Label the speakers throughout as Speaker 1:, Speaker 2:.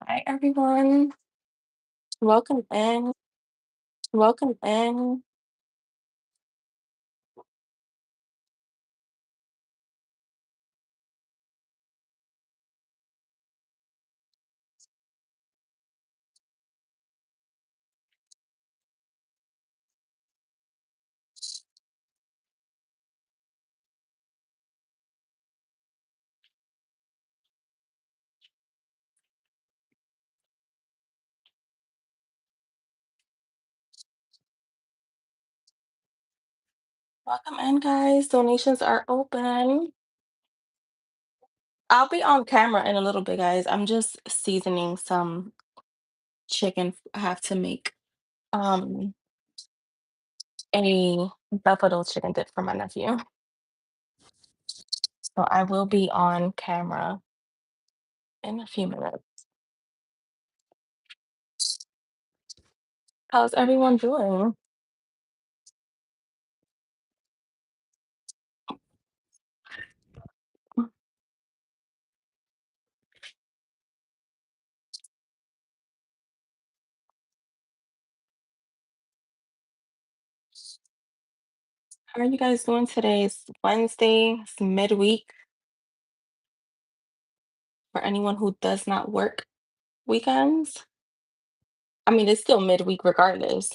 Speaker 1: Hi, everyone. Welcome in. Welcome in. Welcome in, guys. Donations are open. I'll be on camera in a little bit, guys. I'm just seasoning some chicken. I have to make um a buffalo chicken dip for my nephew. So I will be on camera in a few minutes. How's everyone doing? How are you guys doing today? It's Wednesday, it's midweek for anyone who does not work weekends. I mean, it's still midweek regardless.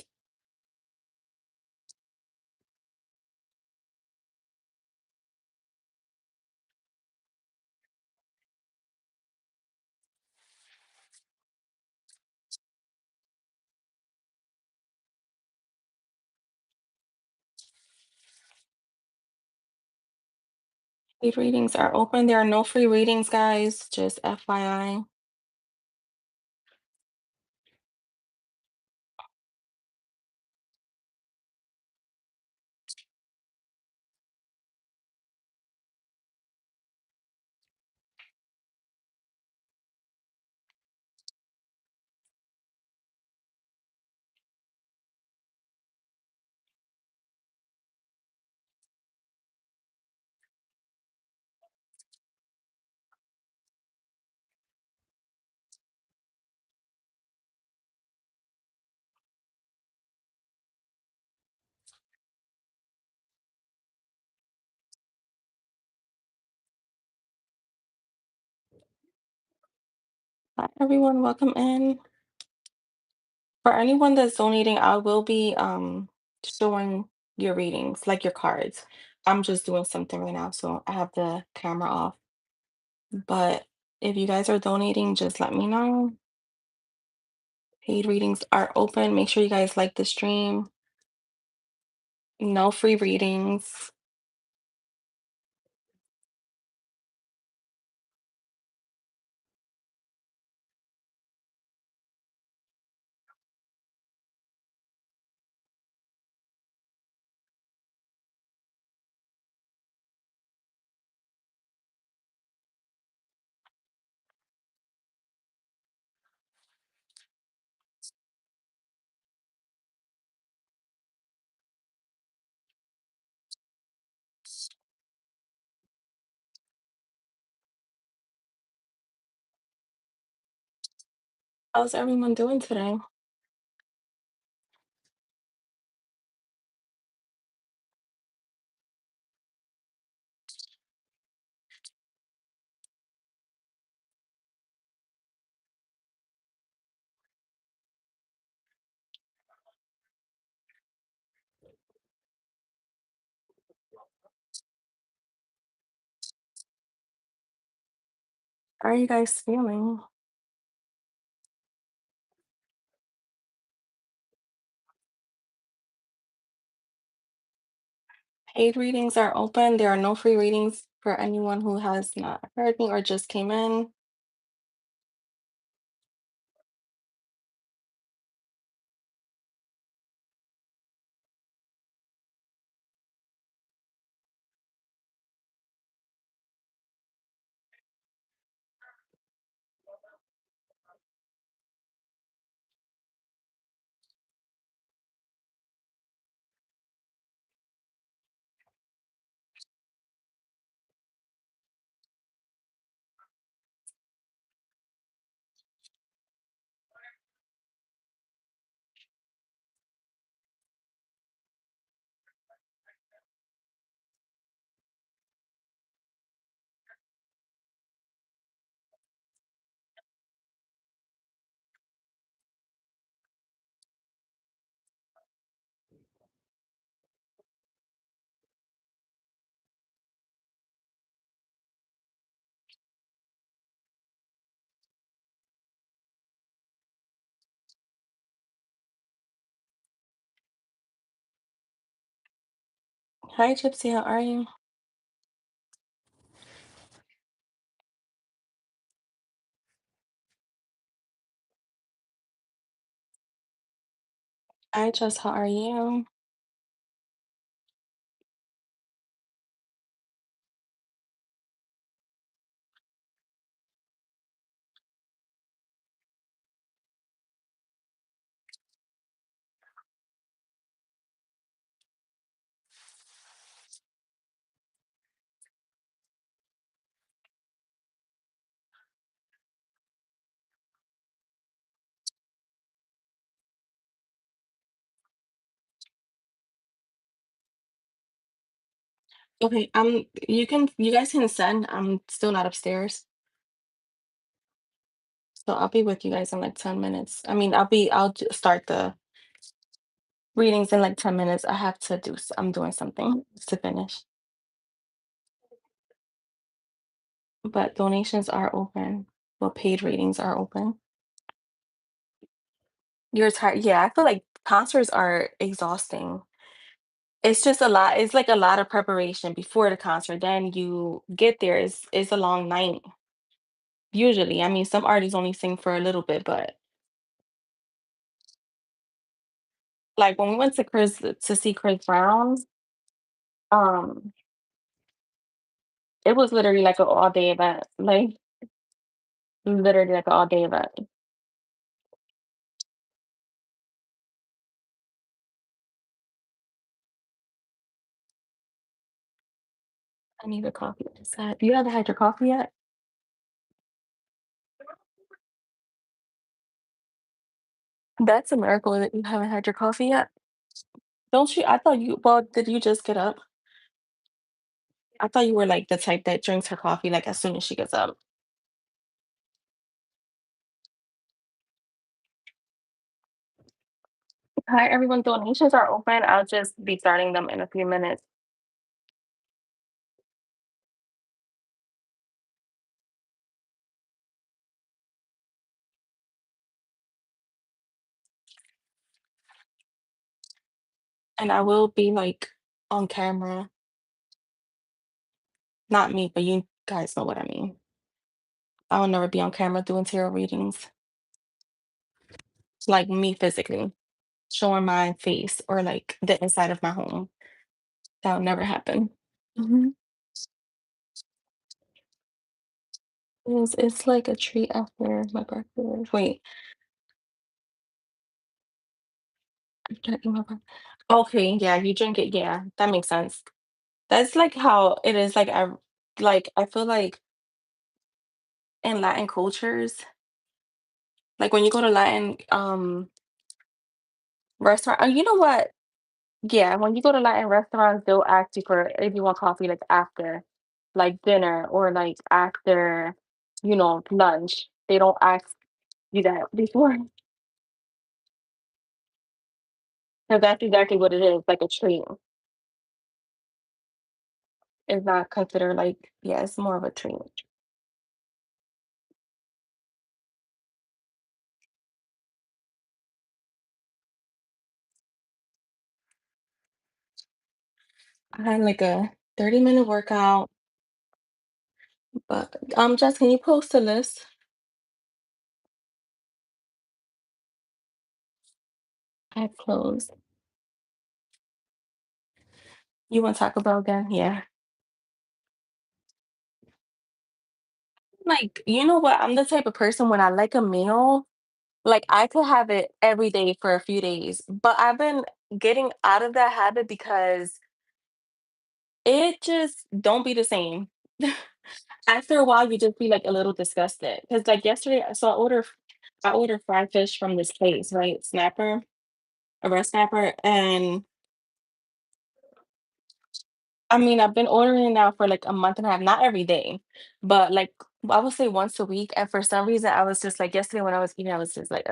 Speaker 1: Paid readings are open. There are no free readings, guys. Just FYI. Hi, everyone. Welcome in. For anyone that's donating, I will be showing your readings, like your cards. I'm just doing something right now, so I have the camera off. But if you guys are donating, just let me know. Paid readings are open. Make sure you guys like the stream. No free readings. How's everyone doing today? How are you guys feeling? Paid readings are open. There are no free readings for anyone who has not heard me or just came in. Hi, Gypsy. How are you? Hi, Jess. How are you? Okay. You guys can send. I'm still not upstairs, so I'll be with you guys in like 10 minutes. I mean, start the readings in like 10 minutes. I'm doing something to finish, but donations are open. Well, paid readings are open. You're tired. Yeah, I feel like concerts are exhausting. It's just a lot. It's like a lot of preparation before the concert. Then you get there. It's a long night. Usually, I mean, some artists only sing for a little bit, but like when we went to see Chris Brown, um, it was literally like an all day event. Like literally like an all day event. I need a coffee. You haven't had your coffee yet? That's a miracle that you haven't had your coffee yet. Don't you? I thought you. Well, did you just get up? I thought you were like the type that drinks her coffee like as soon as she gets up. Hi, everyone. Donations are open. I'll just be starting them in a few minutes. And I will be like on camera. Not me, but you guys know what I mean. I will never be on camera doing tarot readings, like me physically, showing my face or like the inside of my home. That would never happen. Mhm. It's like a treat after my birthday. Wait, after I eat my birthday. Okay, yeah, you drink it. Yeah, that makes sense. That's like how it is. I feel like in Latin cultures, like when you go to Latin restaurant, you know what? Yeah, when you go to Latin restaurants, they'll ask you for if you want coffee like after like dinner or like after, lunch. They don't ask you that before. So that's exactly what it is, like a treat. It's not considered like, yeah, it's more of a treat. I had like a 30-minute workout, but Jess, can you post a list? I closed. You want Taco Bell again? Yeah. Like, you know what? I'm the type of person when I like a meal, like I could have it every day for a few days, but I've been getting out of that habit because it just don't be the same. After a while, you just be like a little disgusted. Cause like yesterday, I ordered fried fish from this place, right? Snapper, a red snapper, and I mean, I've been ordering it now for like a month and a half, not every day, but like I would say once a week. And for some reason, I was just like yesterday when I was eating, I was just like,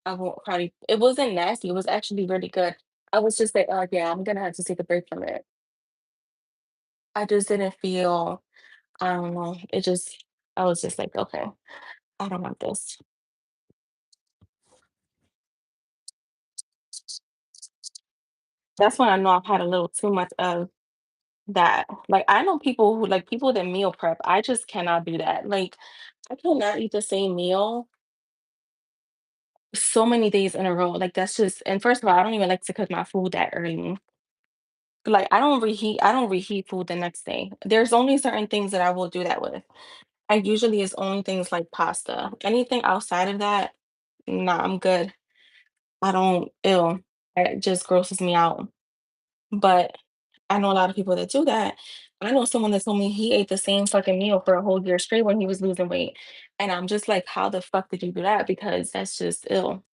Speaker 1: I won't probably. It wasn't nasty. It was actually really good. I was just like, oh yeah, I'm gonna have to take a break from it. I just didn't feel. I don't know. I was just like, okay, I don't want this. That's when I know I've had a little too much of. that. Like, I know people who like people that meal prep. I just cannot do that. Like, I cannot eat the same meal so many days in a row. Like, that's just and first of all, I don't even like to cook my food that early. Like, I don't reheat food the next day. There's only certain things that I will do that with. And usually it's only things like pasta. Anything outside of that, nah, I'm good. I don't ill. It just grosses me out. But I know a lot of people that do that. I know someone that told me he ate the same fucking meal for a whole year straight when he was losing weight. And I'm just like, how the fuck did you do that? Because that's just ill.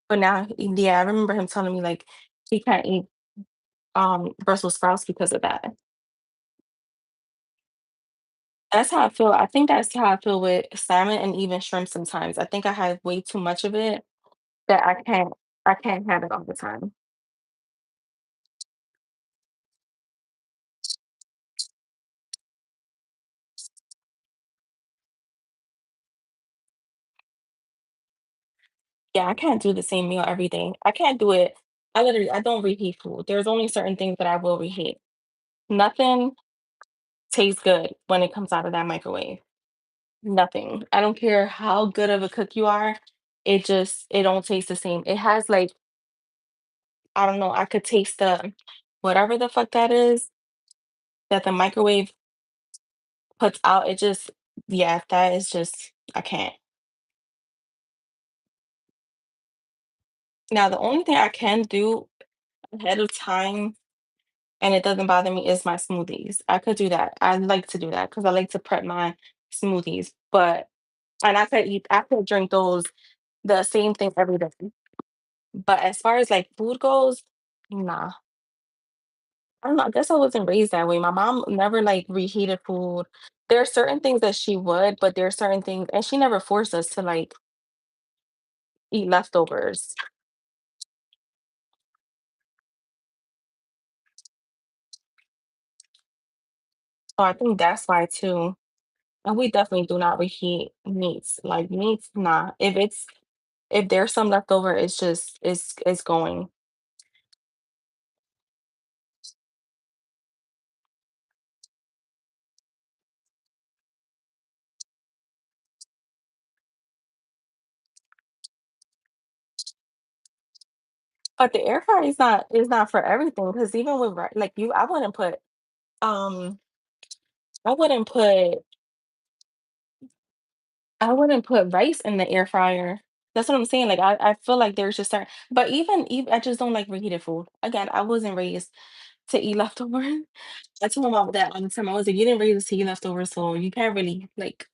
Speaker 1: But now, yeah, I remember him telling me like he can't eat Brussels sprouts because of that. That's how I feel. I think that's how I feel with salmon and even shrimp sometimes. I think I have way too much of it that I can't have it all the time. Yeah, I can't do the same meal every day. I can't do it. I don't reheat food. There's only certain things that I will reheat. Nothing tastes good when it comes out of that microwave. Nothing. I don't care how good of a cook you are. It don't taste the same. It has like, I don't know, I could taste the whatever the fuck that is that the microwave puts out. It just yeah, that is just I can't. Now the only thing I can do ahead of time and it doesn't bother me is my smoothies. I could do that. I like to do that because I like to prep my smoothies. But and I could drink those the same thing every day. But as far as like food goes, nah. I don't know. I guess I wasn't raised that way. My mom never like reheated food. There are certain things that she would, but there are certain things, and she never forced us to like eat leftovers. So I think that's why too. And we definitely do not reheat meats. Like meats, nah. If there's some left over, it's just it's going. But the air fryer is not for everything because even with like you, um I wouldn't put I wouldn't put rice in the air fryer. That's what I'm saying. Like I feel like there's just certain, but even I just don't like reheated food. Again, I wasn't raised to eat leftovers. I told my mom that all the time. I was like, you didn't raise us to eat leftovers, so you can't really like.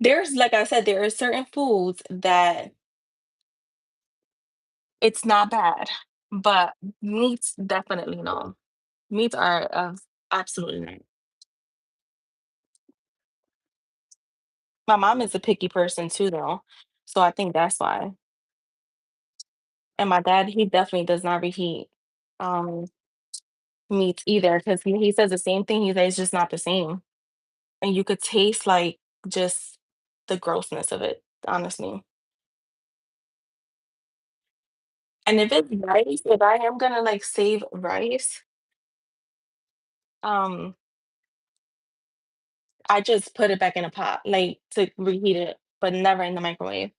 Speaker 1: There's like I said, there are certain foods that it's not bad, but meats definitely no. Meats are absolutely not. My mom is a picky person too, though, so I think that's why. And my dad, he definitely does not reheat um meats either because he says the same thing. He says it's just not the same, and you could taste like just the grossness of it, honestly. And if it's rice, if I am gonna like save rice, um, I just put it back in a pot, like to reheat it, but never in the microwave.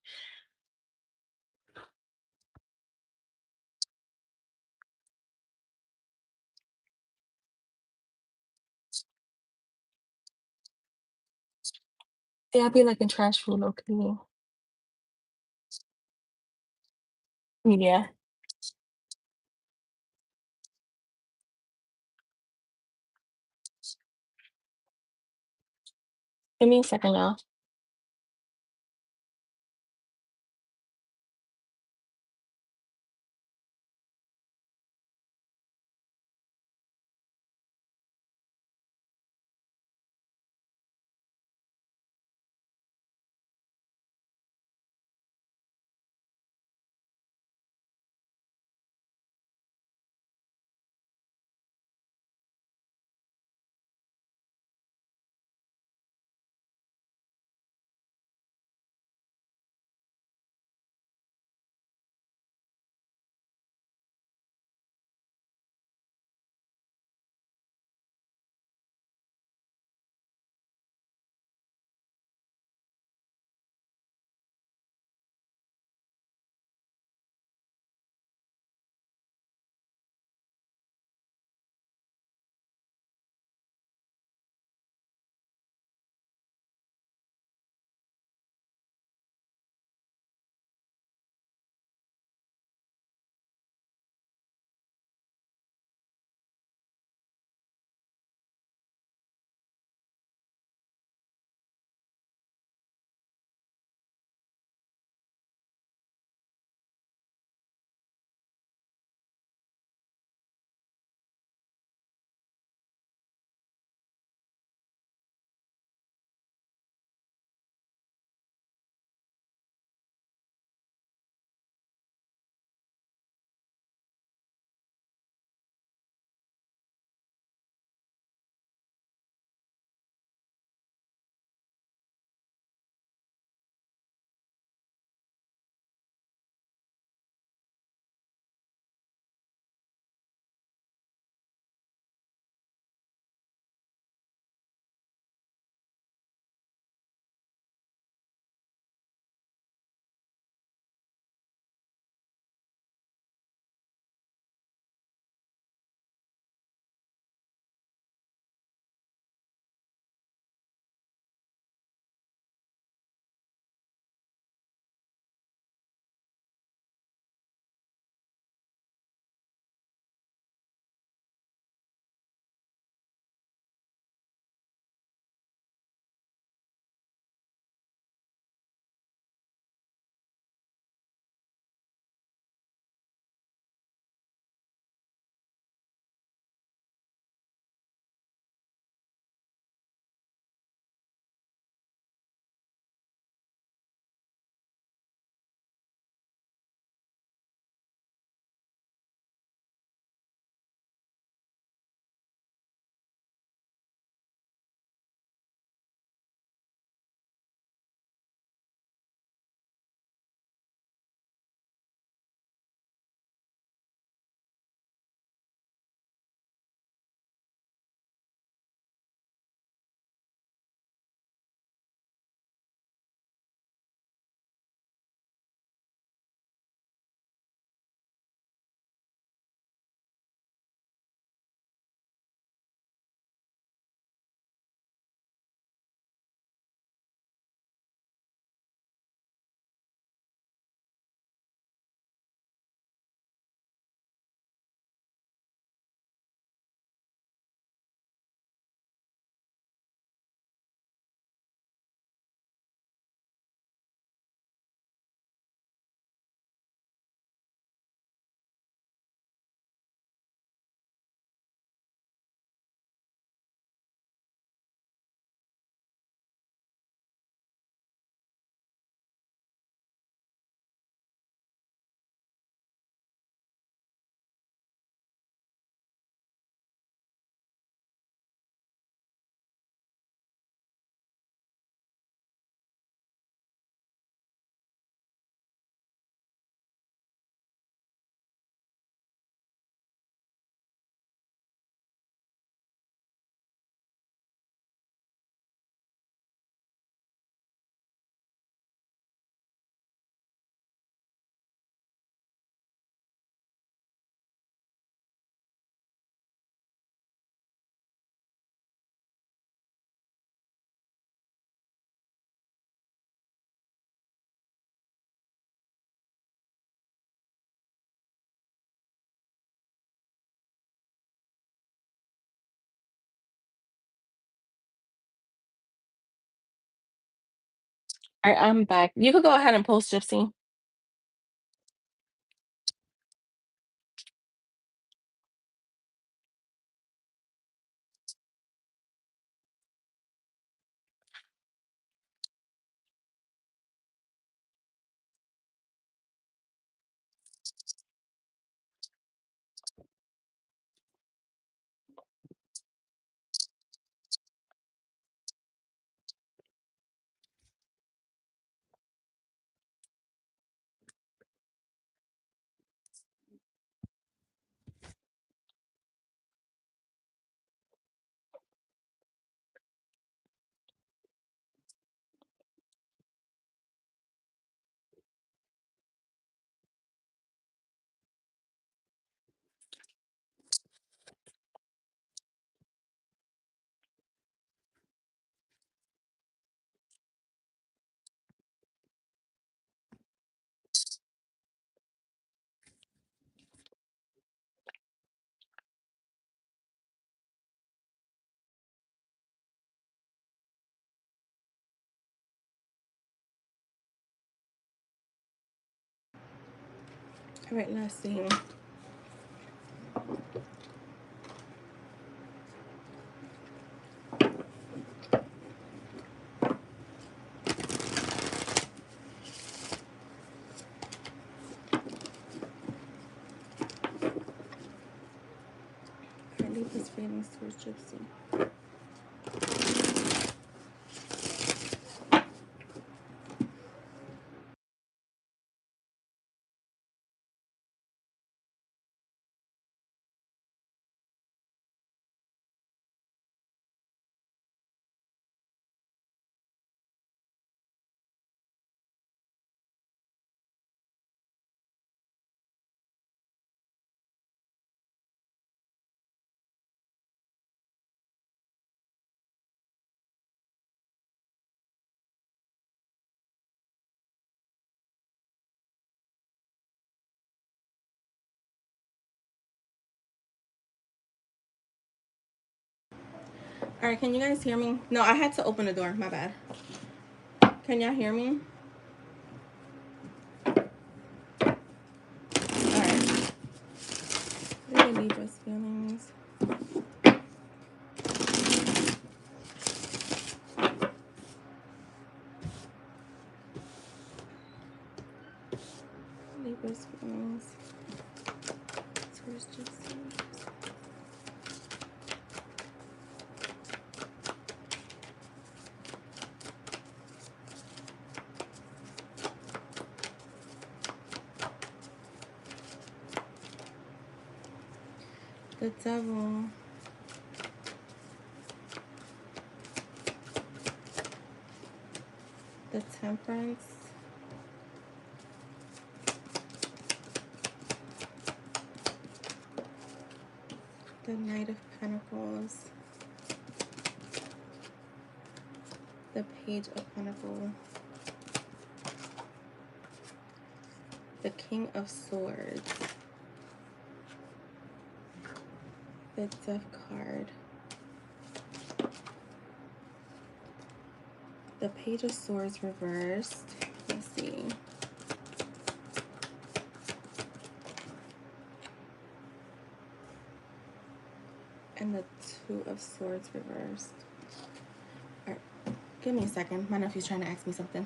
Speaker 1: Yeah, I'd be like in trash food, okay. Yeah. Give me a second now. All right, I'm back. You could go ahead and post, Gypsy. All right, let's see. I leave his feelings towards Gypsy. All right, can you guys hear me? No, I had to open the door. My bad. Can y'all hear me? All right. Really Libra's feelings. Libra's feelings towards Gypsy. The devil. The temperance. The Knight of Pentacles. The Page of Pentacles. The King of Swords. The Death card. The Page of Swords reversed. Let's see. And the Two of Swords reversed. All right, give me a second. My nephew's trying to ask me something.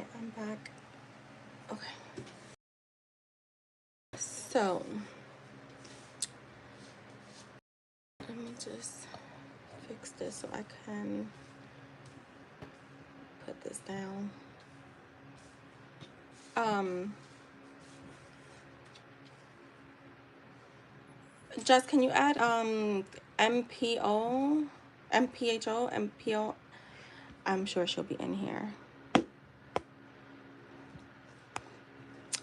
Speaker 1: right, I'm back. Okay. So, let me just fix this so I can put this down. Um, Jess, can you add MPO, MPHO, MPO? I'm sure she'll be in here.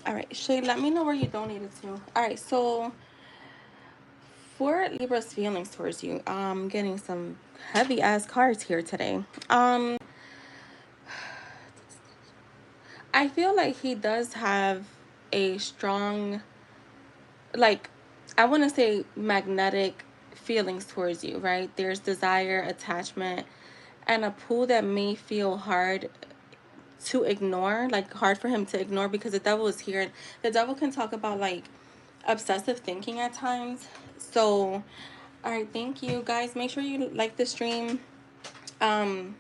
Speaker 1: All right, Shay, let me know where you donated to. All right, so for Libra's feelings towards you, I'm getting some heavy ass cards here today. I feel like he does have a strong, like, I want to say magnetic feelings towards you, right? There's desire, attachment, and a pull that may feel hard to ignore, like hard for him to ignore because the devil is here. The devil can talk about like obsessive thinking at times. So, all right, thank you guys. Make sure you like the stream. Um,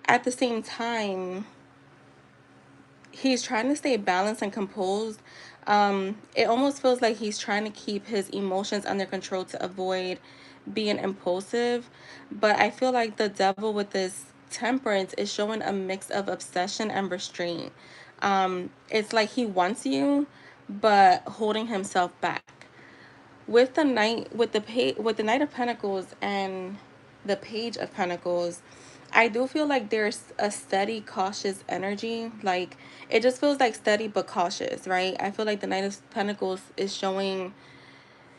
Speaker 1: at the same time, he's trying to stay balanced and composed. It almost feels like he's trying to keep his emotions under control to avoid being impulsive. But I feel like the devil with this temperance is showing a mix of obsession and restraint. It's like he wants you, but holding himself back. With the knight, with the Knight of Pentacles and the Page of Pentacles, I do feel like there's a steady, cautious energy. Like it just feels like steady but cautious, right? I feel like the Knight of Pentacles is showing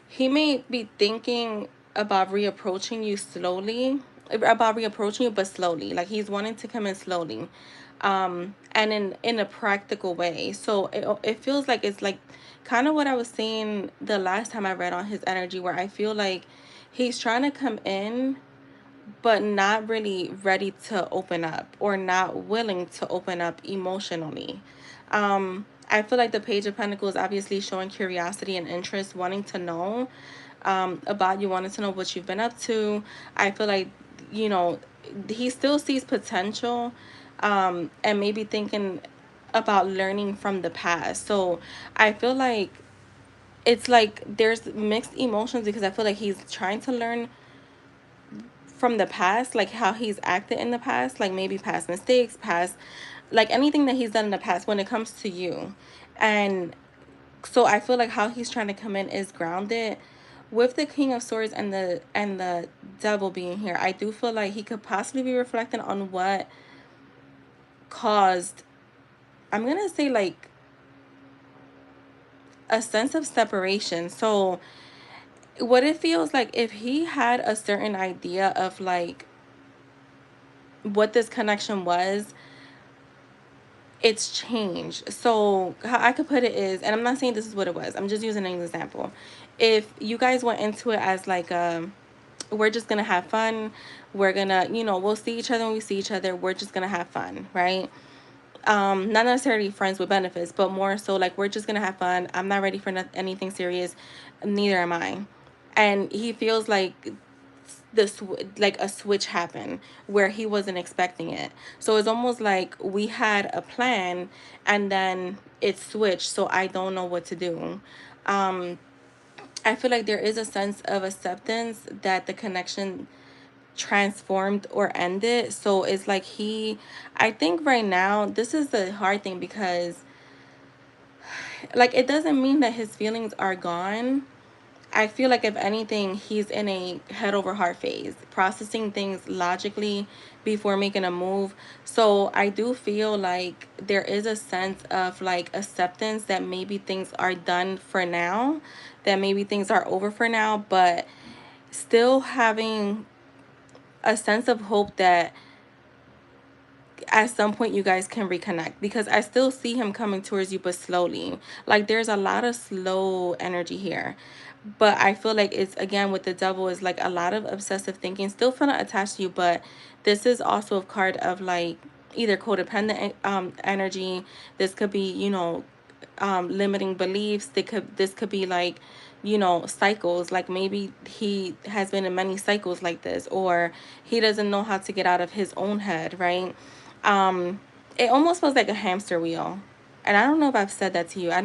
Speaker 1: he may be thinking about reapproaching you slowly, about reapproaching you, but slowly. Like he's wanting to come in slowly, and in a practical way. So it feels like it's like kind of what I was saying the last time I read on his energy, where I feel like he's trying to come in but not really ready to open up or not willing to open up emotionally. I feel like the Page of Pentacles obviously showing curiosity and interest, wanting to know about you, wanting to know what you've been up to. I feel like, you know, he still sees potential and maybe thinking about learning from the past. So I feel like it's like there's mixed emotions because I feel like he's trying to learn from the past, like how he's acted in the past, like maybe past mistakes, past, like anything that he's done in the past when it comes to you. And so I feel like how he's trying to come in is grounded. With the King of Swords and the Devil being here, I do feel like he could possibly be reflecting on what caused, I'm gonna say, like a sense of separation. So what it feels like, if he had a certain idea of like what this connection was, it's changed. So how I could put it is, and I'm not saying this is what it was, I'm just using an example. If you guys went into it as like we're just gonna have fun, we're gonna, you know, we'll see each other when we see each other, we're just gonna have fun, right? Not necessarily friends with benefits, but more so like we're just gonna have fun, I'm not ready for anything serious, neither am I. And he feels like this, like a switch happened where he wasn't expecting it. So it's almost like we had a plan and then it switched, so I don't know what to do. I feel like there is a sense of acceptance that the connection transformed or ended. So it's like I think right now this is the hard thing because like it doesn't mean that his feelings are gone. I feel like if anything, he's in a head over heart phase, processing things logically before making a move. So I do feel like there is a sense of like acceptance that maybe things are done for now, that maybe things are over for now, but still having a sense of hope that at some point you guys can reconnect, because I still see him coming towards you, but slowly. Like there's a lot of slow energy here. But I feel like it's, again, with the Devil is like a lot of obsessive thinking, still feeling attached to you, but this is also a card of like either codependent energy. This could be, you know, limiting beliefs. This could be like, you know, cycles, like maybe he has been in many cycles like this, or he doesn't know how to get out of his own head, right? it almost feels like a hamster wheel. And I don't know if I've said that to you. I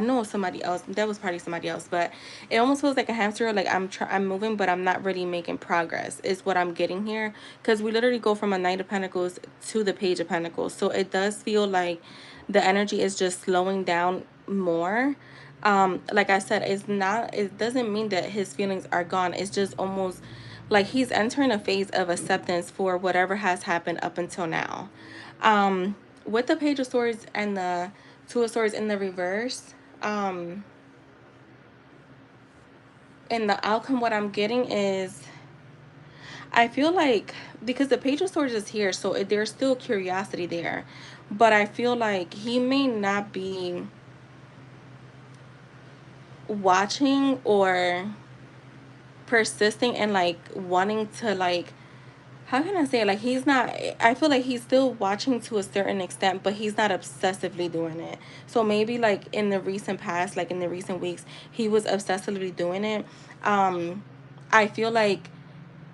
Speaker 1: know somebody else. That was probably somebody else, but it almost feels like a hamster wheel. Like I'm moving, but I'm not really making progress. Is what I'm getting here, because we literally go from a Knight of Pentacles to the Page of Pentacles. So it does feel like the energy is just slowing down more. Like I said, it's not. It doesn't mean that his feelings are gone. It's just almost like he's entering a phase of acceptance for whatever has happened up until now. Um, with the Page of Swords and the Two of Swords in the reverse, and the outcome, what I'm getting is, I feel like, because the Page of Swords is here, so there's still curiosity there, but I feel like he may not be watching or persisting and like wanting to like, how can I say it? Like he's not, I feel like he's still watching to a certain extent, but he's not obsessively doing it. So maybe like in the recent past, like in the recent weeks, he was obsessively doing it. I feel like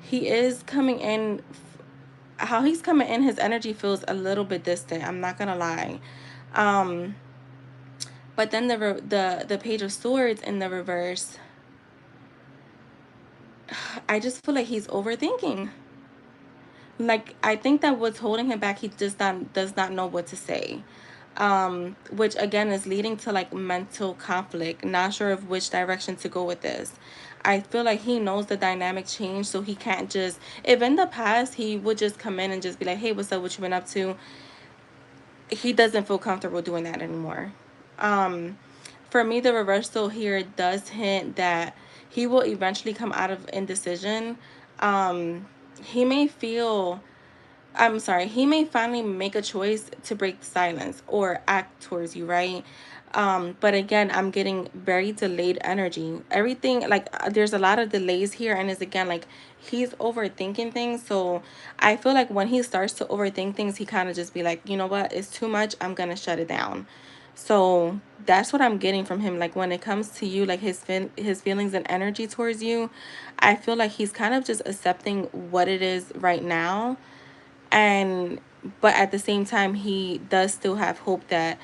Speaker 1: he is coming in, how he's coming in, his energy feels a little bit distant. I'm not gonna lie. Um, but then the Page of Swords in the reverse, I just feel like he's overthinking. Like I think that what's holding him back, he just does not know what to say. Which again is leading to like mental conflict, not sure of which direction to go with this. I feel like he knows the dynamic change, so he can't just, if in the past he would just come in and just be like, hey, what's up, what you been up to, he doesn't feel comfortable doing that anymore. um for me, the reversal here does hint that he will eventually come out of indecision. He may feel, I'm sorry, he may finally make a choice to break silence or act towards you, right? But again, I'm getting very delayed energy. Everything, like, there's a lot of delays here, and it's again like he's overthinking things. So I feel like when he starts to overthink things, he kind of just be like, you know what, it's too much, I'm gonna shut it down. So that's what I'm getting from him. Like when it comes to you, like his feelings and energy towards you, I feel like he's kind of just accepting what it is right now, and but at the same time he does still have hope that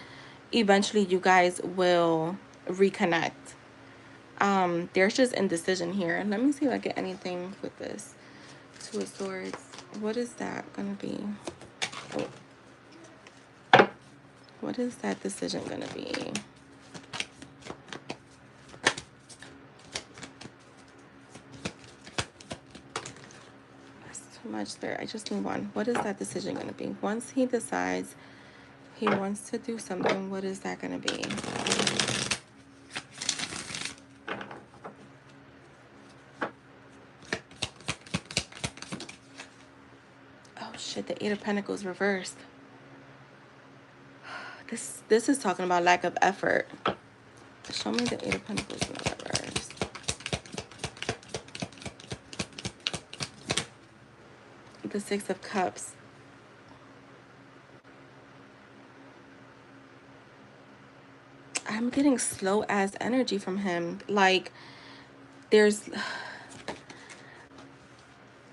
Speaker 1: eventually you guys will reconnect. There's just indecision here. Let me see if I get anything with this Two of Swords. What is that gonna be? Oh, what is that decision gonna be? That's too much there. I just need one. What is that decision gonna be? Once he decides he wants to do something, what is that gonna be? Oh shit, the Eight of Pentacles reversed. This is talking about lack of effort. Show me the Eight of Pentacles in the reverse. The Six of Cups. I'm getting slow ass energy from him. Like there's,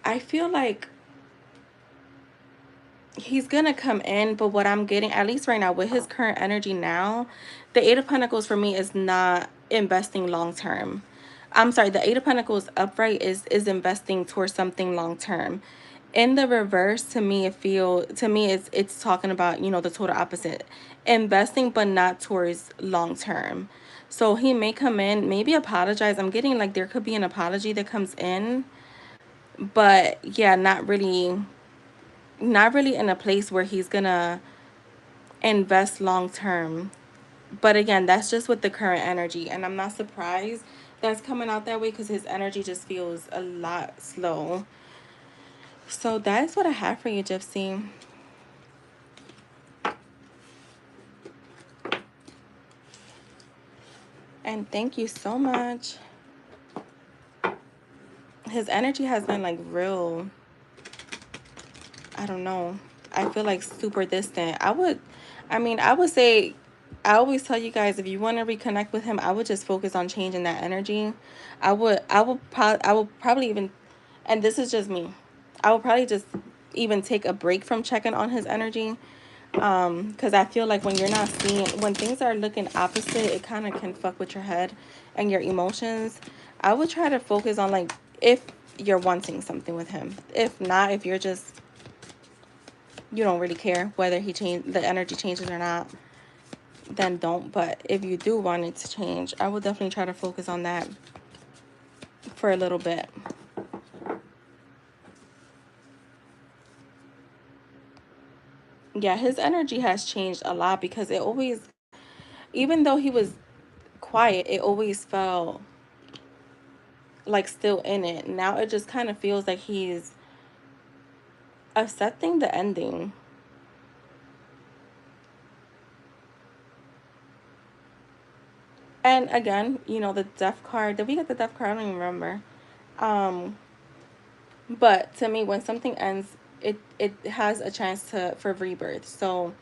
Speaker 1: I feel like he's gonna come in, but what I'm getting, at least right now with his current energy now, the Eight of Pentacles for me is not investing long term. I'm sorry, the Eight of Pentacles upright is investing towards something long term. In the reverse, to me it's talking about, you know, the total opposite. Investing but not towards long term. So he may come in, maybe apologize. I'm getting like there could be an apology that comes in, but yeah, not really in a place where he's gonna invest long term. But again, that's just with the current energy, and I'm not surprised that's coming out that way because his energy just feels a lot slow. So that's what I have for you, Gypsy. And thank you so much. His energy has been like real, I don't know. I feel like super distant. I would say, I always tell you guys, if you want to reconnect with him, I would just focus on changing that energy. I would probably even, and this is just me, I would probably just even take a break from checking on his energy. Because I feel like when you're not seeing, when things are looking opposite, it kind of can fuck with your head and your emotions. I would try to focus on, like, if you're wanting something with him. If not, if you're just, you don't really care whether the energy changes or not, then don't. But if you do want it to change, I would definitely try to focus on that for a little bit. Yeah, his energy has changed a lot because it always, even though he was quiet, it always felt like still in it. Now it just kind of feels like he's accepting the ending. And again, the death card. Did we get the death card? I don't even remember. Um, but to me, when something ends, it has a chance for rebirth. So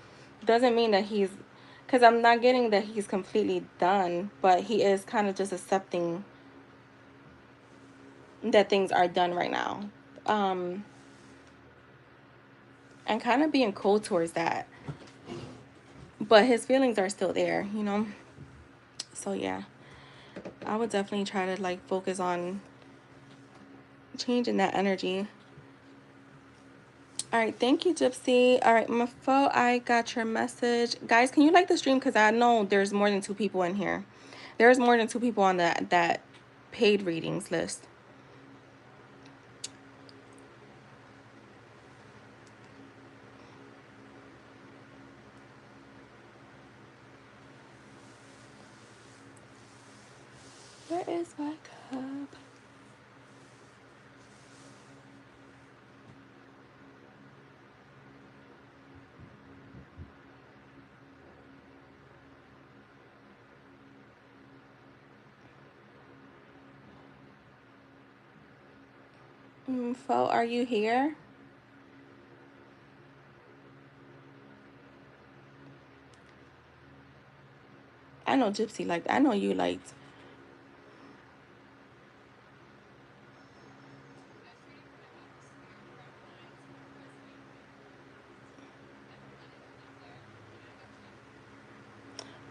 Speaker 1: doesn't mean that because I'm not getting that he's completely done, but he is kind of just accepting that things are done right now. Um, and kind of being cold towards that. But his feelings are still there. So yeah, I would definitely try to like focus on changing that energy. All right, thank you, Gypsy. All right, Mafo, I got your message. Guys, can you like the stream? Because I know there's more than 2 people in here. There's more than 2 people on that paid readings list. Where is my cup? Mafo, are you here? I know Gypsy liked. I know you liked.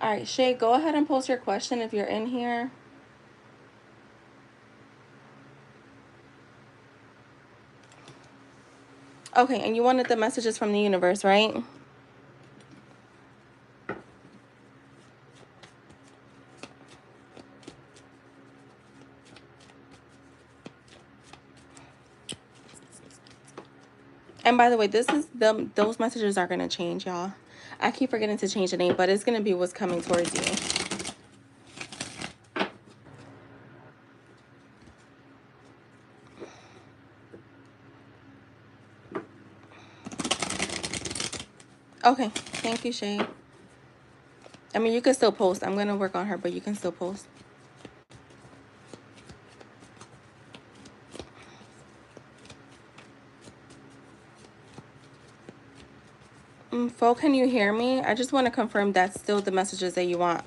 Speaker 1: All right, Shay, go ahead and post your question if you're in here. Okay, and you wanted the messages from the universe, right? And by the way, this is them. Those messages are gonna change, y'all. I keep forgetting to change the name, but it's gonna be what's coming towards you. Okay, thank you, Shay. I mean, you can still post. I'm gonna work on her, but you can still post. Fo, can you hear me? I just want to confirm that's still the messages that you want.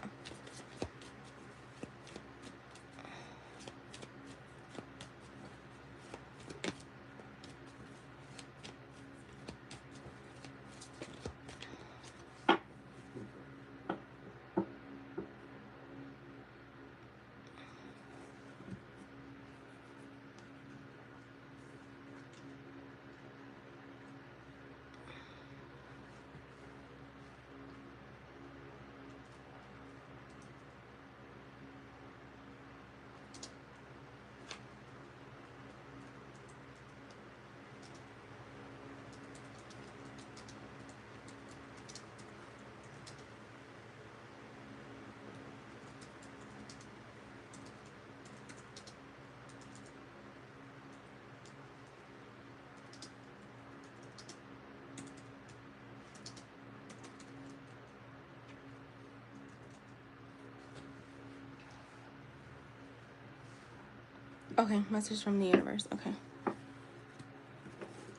Speaker 1: Okay, message from the universe. Okay.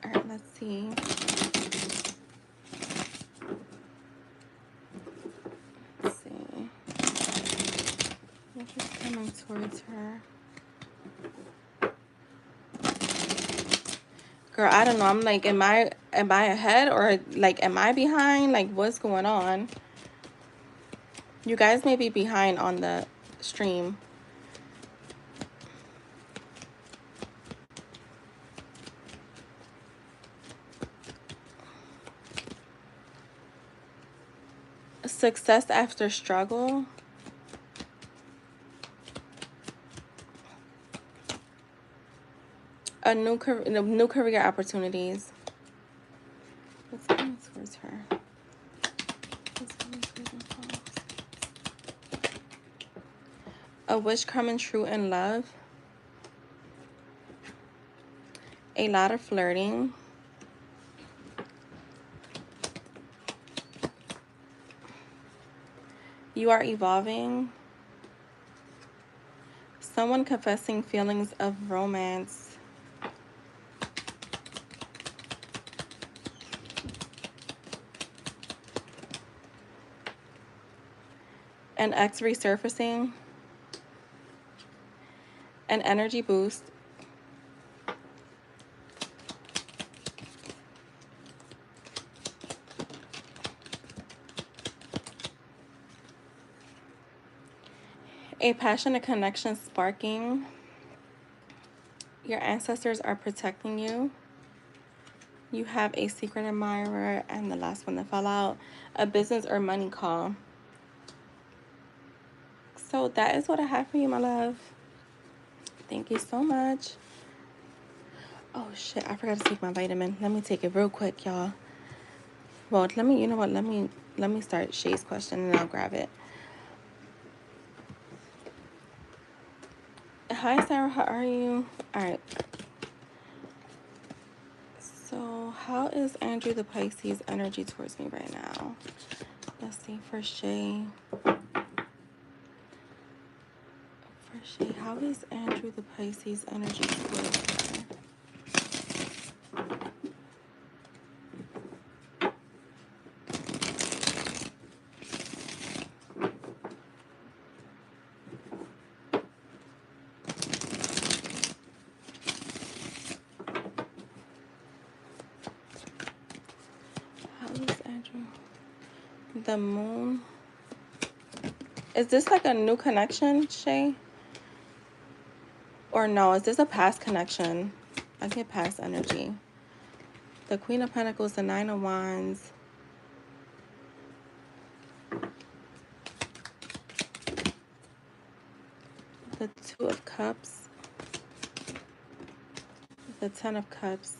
Speaker 1: All right, let's see. Let's see. What is coming towards her? Girl, I don't know. I'm like, am I ahead or like am I behind? Like what's going on? You guys may be behind on the stream. Success after struggle. New career opportunities. What's coming towards her? What's coming towards her? A wish coming true in love. A lot of flirting. You are evolving. Someone confessing feelings of romance. An ex resurfacing. An energy boost. A passionate connection sparking. Your ancestors are protecting you. You have a secret admirer. And the last one that fell out, a business or money call. So that is what I have for you, my love. Thank you so much. Oh shit, I forgot to take my vitamin. Let me take it real quick, y'all. Well, you know what, let me start Shay's question and I'll grab it. Hi Sarah, how are you? Alright. So how is Andrew the Pisces energy towards me right now? Let's see for Shay. How is Andrew the Pisces energy towards her? How is Andrew? The moon. Is this like a new connection, Shay? Or no, is this a past connection? I get past energy. The Queen of Pentacles, the Nine of Wands. The Two of Cups. The Ten of Cups.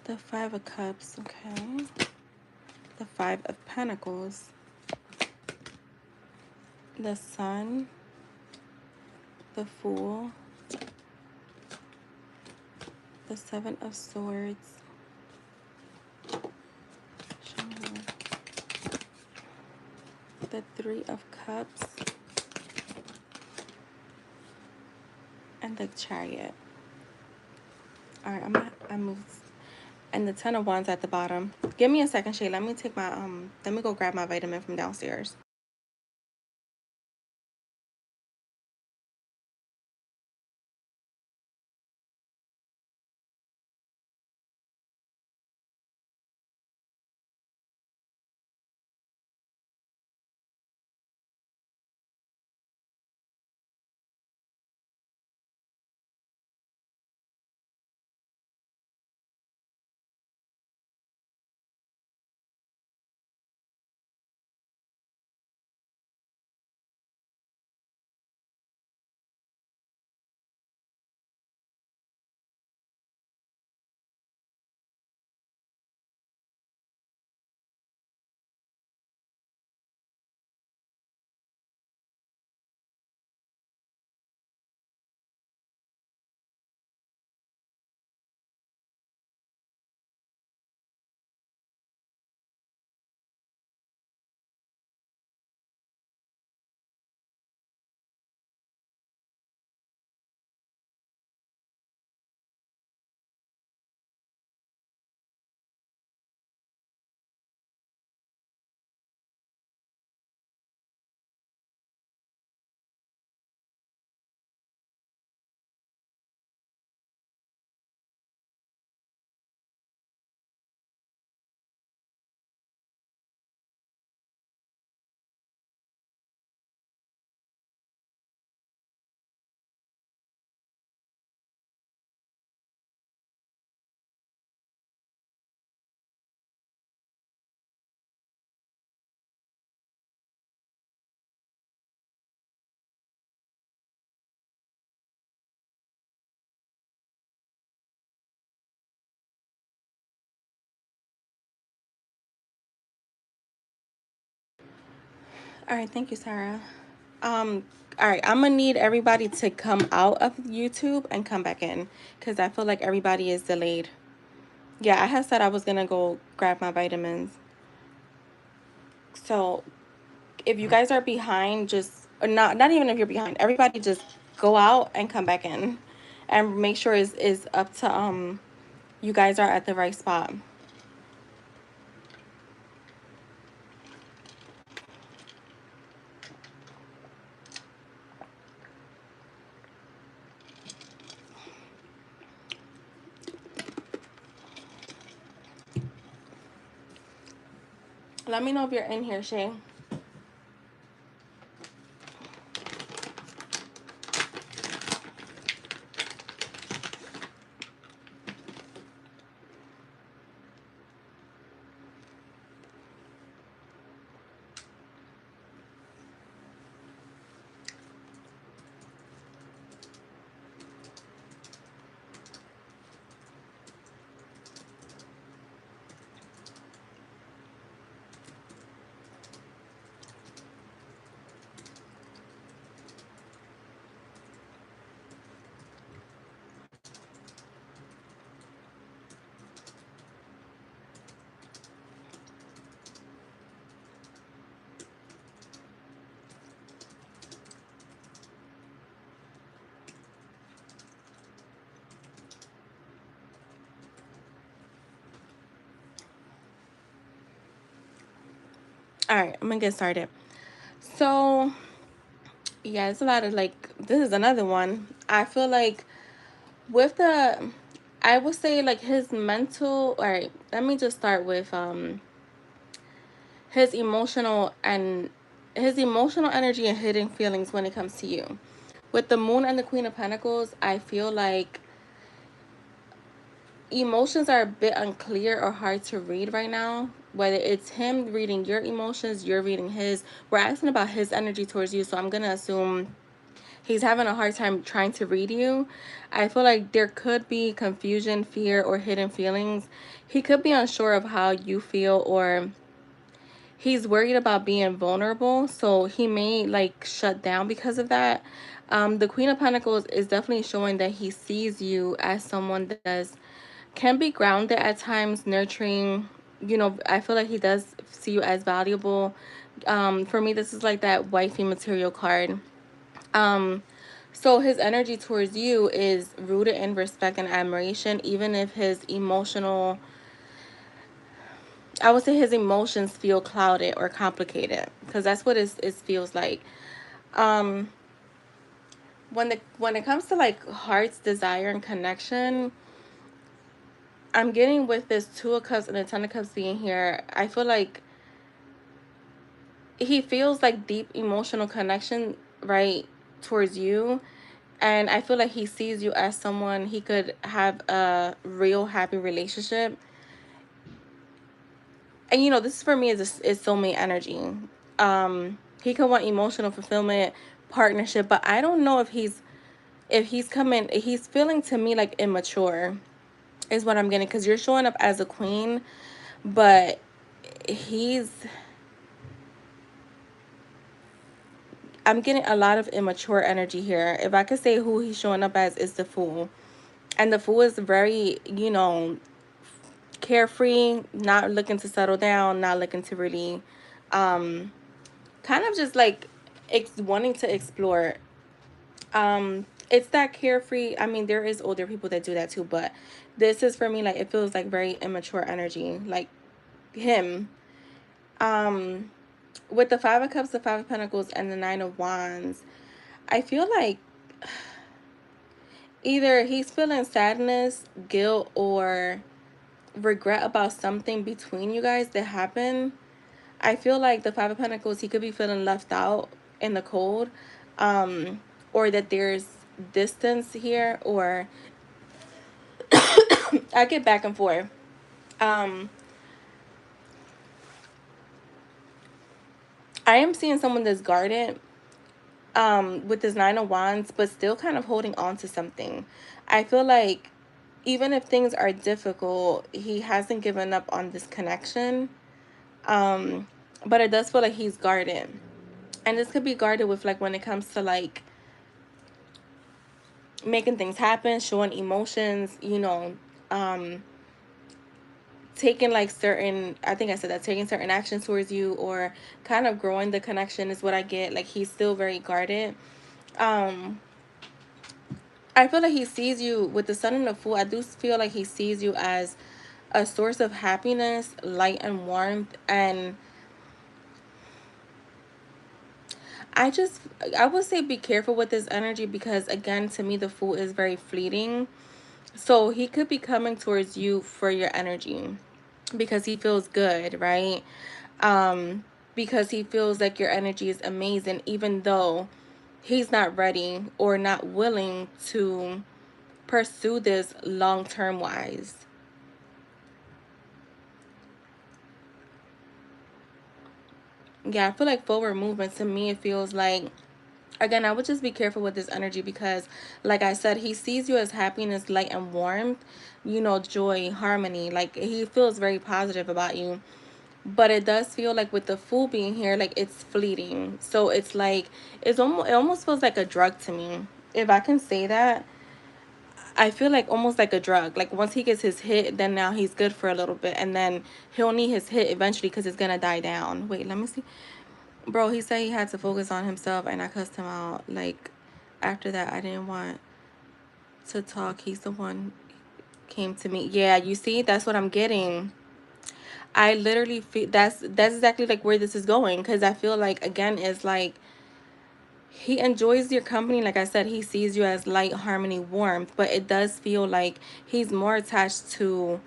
Speaker 1: The Five of Cups, okay. The Five of Pentacles. The Sun. The Fool. The Seven of Swords. The Three of Cups. And the Chariot. Alright, I moved. And the Ten of Wands at the bottom. Give me a second, Shay. Let me take my let me go grab my vitamin from downstairs. All right, thank you, Sarah. Um, all right, I'm gonna need everybody to come out of YouTube and come back in because I feel like everybody is delayed. Yeah, I had said I was gonna go grab my vitamins. So if you guys are behind, just or not even if you're behind, everybody just go out and come back in, and make sure is up to you guys are at the right spot. Let me know if you're in here, Shay. All right, I'm gonna get started. So yeah, it's a lot of like this is another one. I feel like with the I would say like his mental, all right, let me just start with his emotional and his emotional energy and hidden feelings when it comes to you. With the moon and the queen of pentacles, I feel like emotions are a bit unclear or hard to read right now. Whether it's him reading your emotions, you're reading his. We're asking about his energy towards you, so I'm gonna assume he's having a hard time trying to read you. I feel like there could be confusion, fear, or hidden feelings. He could be unsure of how you feel, or he's worried about being vulnerable, so he may like shut down because of that. The Queen of Pentacles is definitely showing that he sees you as someone that can be grounded at times, nurturing. You know, I feel like he does see you as valuable. For me, this is like that wifey material card. Um, so his energy towards you is rooted in respect and admiration, even if his emotional, I would say his emotions feel clouded or complicated, because that's what it feels like. Um, when it comes to like heart's desire and connection, I'm getting with this Two of Cups and the Ten of Cups being here. I feel like he feels like deep emotional connection, right, towards you. And I feel like he sees you as someone he could have a real happy relationship. And you know, this for me is soulmate energy. He could want emotional fulfillment, partnership, but I don't know if he's feeling to me like immature is what I'm getting, because you're showing up as a queen, but he's I'm getting a lot of immature energy here. If I could say who he's showing up as is the Fool. And the Fool is very, you know, carefree, not looking to settle down, not looking to really kind of just like wanting to explore. It's that carefree. I mean, there is older people that do that too, but this is for me like it feels like very immature energy, like him. Um, with the Five of Cups, the Five of Pentacles, and the Nine of Wands, I feel like either he's feeling sadness, guilt, or regret about something between you guys that happened. I feel like the Five of Pentacles, he could be feeling left out in the cold, um, or that there's distance here, or I get back and forth. Um, I am seeing someone that's guarded, with this Nine of Wands, but still kind of holding on to something. I feel like even if things are difficult, he hasn't given up on this connection. But it does feel like he's guarded. And this could be guarded with like when it comes to like making things happen, showing emotions, um taking like certain, I think I said that, taking certain actions towards you, or kind of growing the connection is what I get. Like he's still very guarded. um I feel like he sees you with the sun and the fool. I do feel like he sees you as a source of happiness, light and warmth. And I just, I would say be careful with this energy, because again, to me, the fool is very fleeting. So he could be coming towards you for your energy because he feels good, right? Because he feels like your energy is amazing, even though he's not ready or not willing to pursue this long term wise. Yeah, I feel like forward movement, to me, it feels like, again, I would just be careful with this energy because, like I said, he sees you as happiness, light, and warmth, joy, harmony. Like he feels very positive about you. But it does feel like with the fool being here, like it's fleeting. So it's like, it almost feels like a drug to me. If I can say that, I feel like almost like a drug. Like once he gets his hit, then now he's good for a little bit, and then he'll need his hit eventually because it's gonna die down. Wait, let me see. Bro, he said he had to focus on himself, and I cussed him out. Like after that, I didn't want to talk. He's the one came to me. Yeah, you see, that's what I'm getting. I literally feel that's exactly like where this is going, because I feel like, again, it's like he enjoys your company. Like I said, he sees you as light, harmony, warmth, but it does feel like he's more attached to,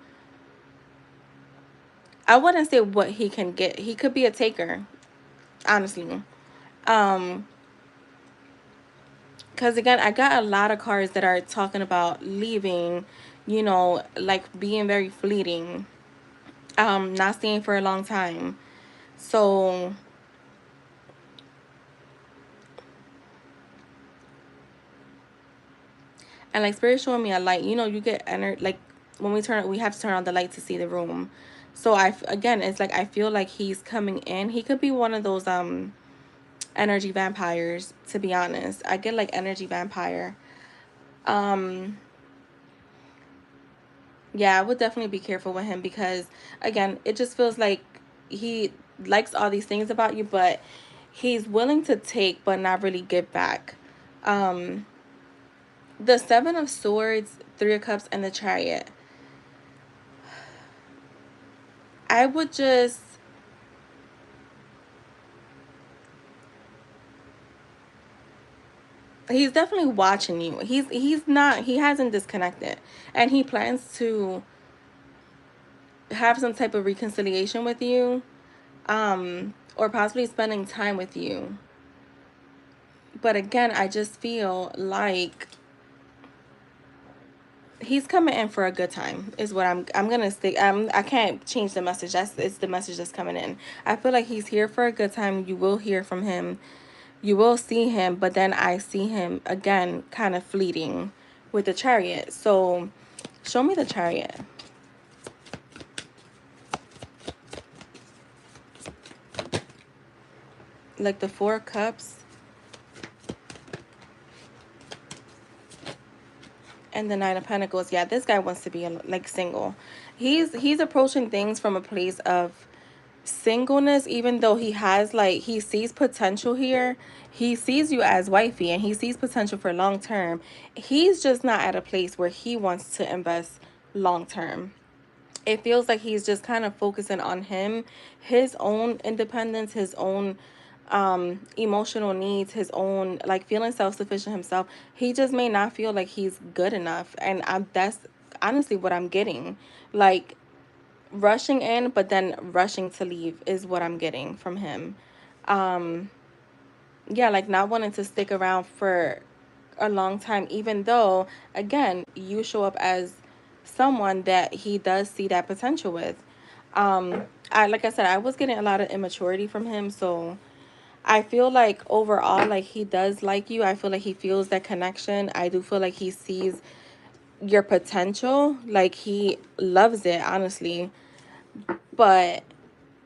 Speaker 1: I wouldn't say what he can get. He could be a taker, honestly. Um because again, I got a lot of cards that are talking about leaving, like being very fleeting, not staying for a long time. So, and like spirit showing me a light, you get energy. Like when we have to turn on the light to see the room. So again, it's like I feel like he's coming in. He could be one of those energy vampires, to be honest. I get like energy vampire. um yeah, I would definitely be careful with him, because again, it just feels like he likes all these things about you, but he's willing to take but not really give back. um the Seven of Swords, Three of Cups, and the Chariot, I would just, he's definitely watching you. He hasn't disconnected, and he plans to have some type of reconciliation with you, or possibly spending time with you. But again, I just feel like he's coming in for a good time is what I'm gonna stick. I can't change the message. It's the message that's coming in. I feel like he's here for a good time. You will hear from him, you will see him, but then I see him again kind of fleeting with the Chariot. So show me the Chariot. Like the Four of Cups and the Nine of Pentacles. Yeah, this guy wants to be like single. He's approaching things from a place of singleness, even though he has, like, he sees potential here. He sees you as wifey, and he sees potential for long term. He's just not at a place where he wants to invest long term. It feels like he's just kind of focusing on his own independence, his own emotional needs, his own, like, feeling self-sufficient himself. He just may not feel like he's good enough, and that's honestly what I'm getting. Like, rushing in but then rushing to leave is what I'm getting from him. Um yeah, like not wanting to stick around for a long time, even though, again, you show up as someone that he does see that potential with. I, like I said, I was getting a lot of immaturity from him, so I feel like overall, like, he does like you. I feel like he feels that connection. I do feel like he sees your potential, like he loves it, honestly. But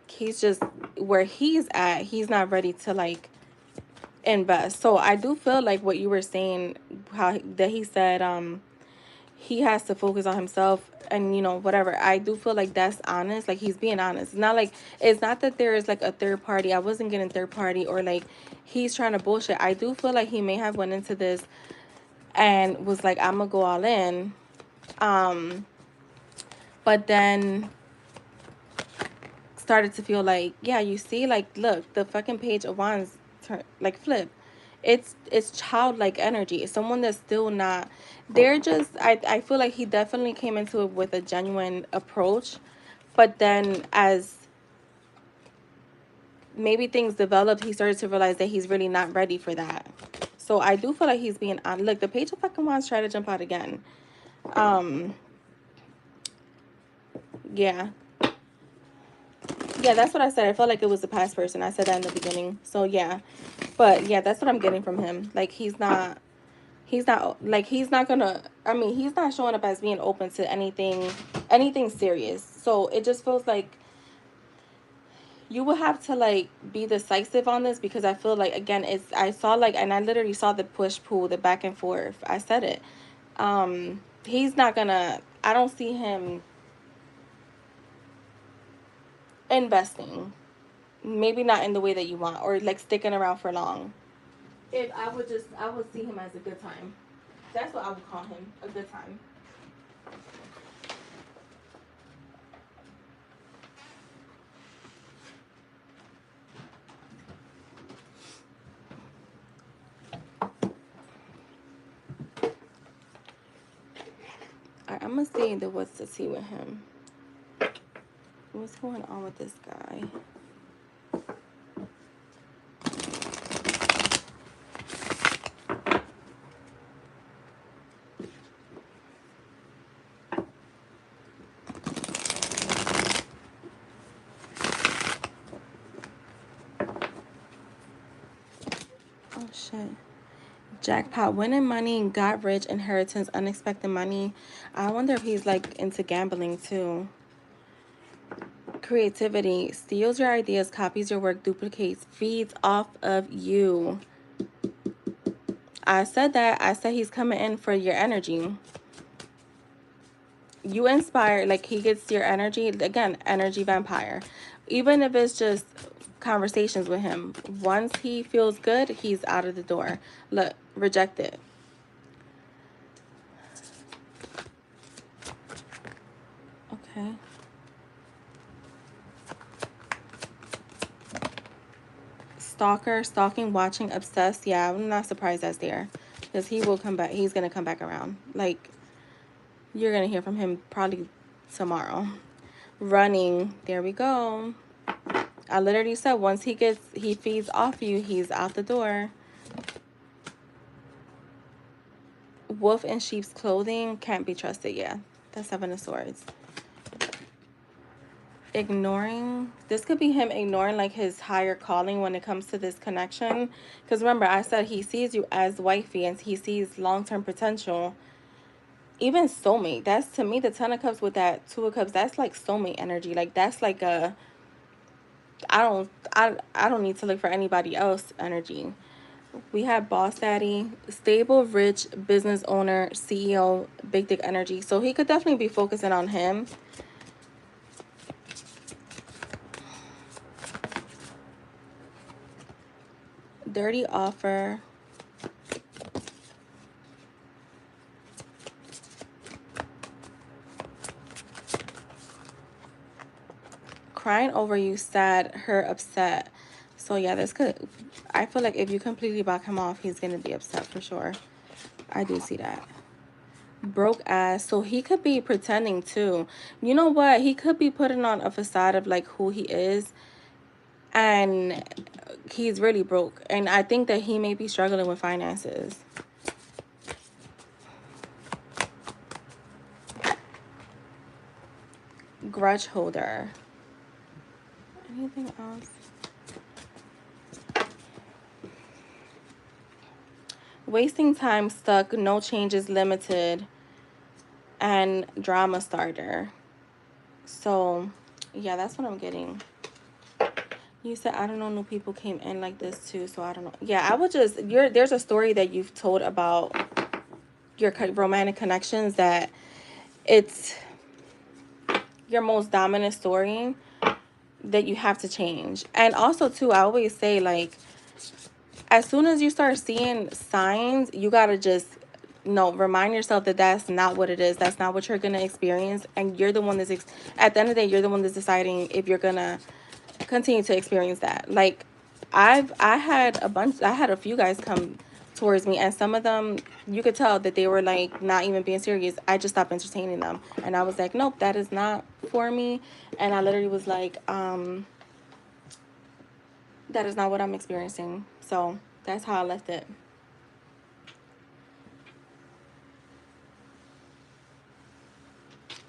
Speaker 1: he's just, where he's at, he's not ready to, like, invest. So I do feel like what you were saying, that he said he has to focus on himself and whatever. I do feel like that's honest. Like he's being honest. It's not that there is like a third party. I wasn't getting third party, or like he's trying to bullshit. I do feel like he may have went into this and was like, I'm gonna go all in. But then started to feel like, yeah, you see, like, look, the fucking page of wands like flip. It's childlike energy. It's someone that's still not, they're just, I feel like he definitely came into it with a genuine approach, but then as maybe things developed, he started to realize that he's really not ready for that. So I do feel like he's being on. Look, the page of fucking wands try to jump out again. Yeah. Yeah, that's what I said. I felt like it was the past person. I said that in the beginning. So yeah. But yeah, that's what I'm getting from him. Like he's not gonna, I mean, he's not showing up as being open to anything serious. So it just feels like you will have to like be decisive on this, because I feel like, again, it's, I saw like, and I literally saw the push pull, the back and forth. I said it. He's not gonna, I don't see him investing. Maybe not in the way that you want, or like sticking around for long. If I would see him as a good time. That's what I would call him, a good time. Alright, I'm gonna see the what's to see with him. What's going on with this guy? Oh shit. Jackpot, winning money, got rich, inheritance, unexpected money. I wonder if he's like into gambling too. Creativity, steals your ideas, copies your work, duplicates, feeds off of you. I said that. I said he's coming in for your energy. You inspire, like he gets your energy. Again, energy vampire. Even if it's just conversations with him, once he feels good, he's out of the door. Look, reject it. Okay. Stalker, stalking, watching, obsessed. Yeah, I'm not surprised that's there, because he will come back. He's gonna come back around. Like, you're gonna hear from him probably tomorrow. Running, there we go. I literally said once he feeds off you, he's out the door. Wolf in sheep's clothing, can't be trusted. Yeah, that's Seven of Swords. Ignoring, this could be him ignoring like his higher calling when it comes to this connection, because remember I said he sees you as wifey and he sees long-term potential. Even soulmate, that's to me the 10 of cups with that 2 of cups, that's like soulmate energy. Like that's like a, I don't need to look for anybody else energy. We have boss daddy, stable, rich, business owner, CEO, big dick energy. So he could definitely be focusing on him. Dirty offer. Crying over you, sad, her upset. So yeah, this could, I feel like if you completely block him off, he's gonna be upset for sure. I do see that. Broke ass, so he could be pretending too. You know what, he could be putting on a facade of like who he is, and he's really broke. And I think that he may be struggling with finances. Grudge holder. Anything else? Wasting time, stuck, no changes, limited, and drama starter. So yeah, that's what I'm getting. You said, I don't know, new people came in like this too, so I don't know. Yeah, I would just, there's a story that you've told about your romantic connections that it's your most dominant story that you have to change. And also too, I always say, like, as soon as you start seeing signs, you gotta just no remind yourself that that's not what it is. That's not what you're gonna experience, and you're the one that's at the end of the day, you're the one that's deciding if you're gonna continue to experience that. Like, I had a few guys come towards me, and some of them you could tell that they were like not even being serious. I just stopped entertaining them, and I was like, nope, that is not for me. And I literally was like, that is not what I'm experiencing. So that's how I left it.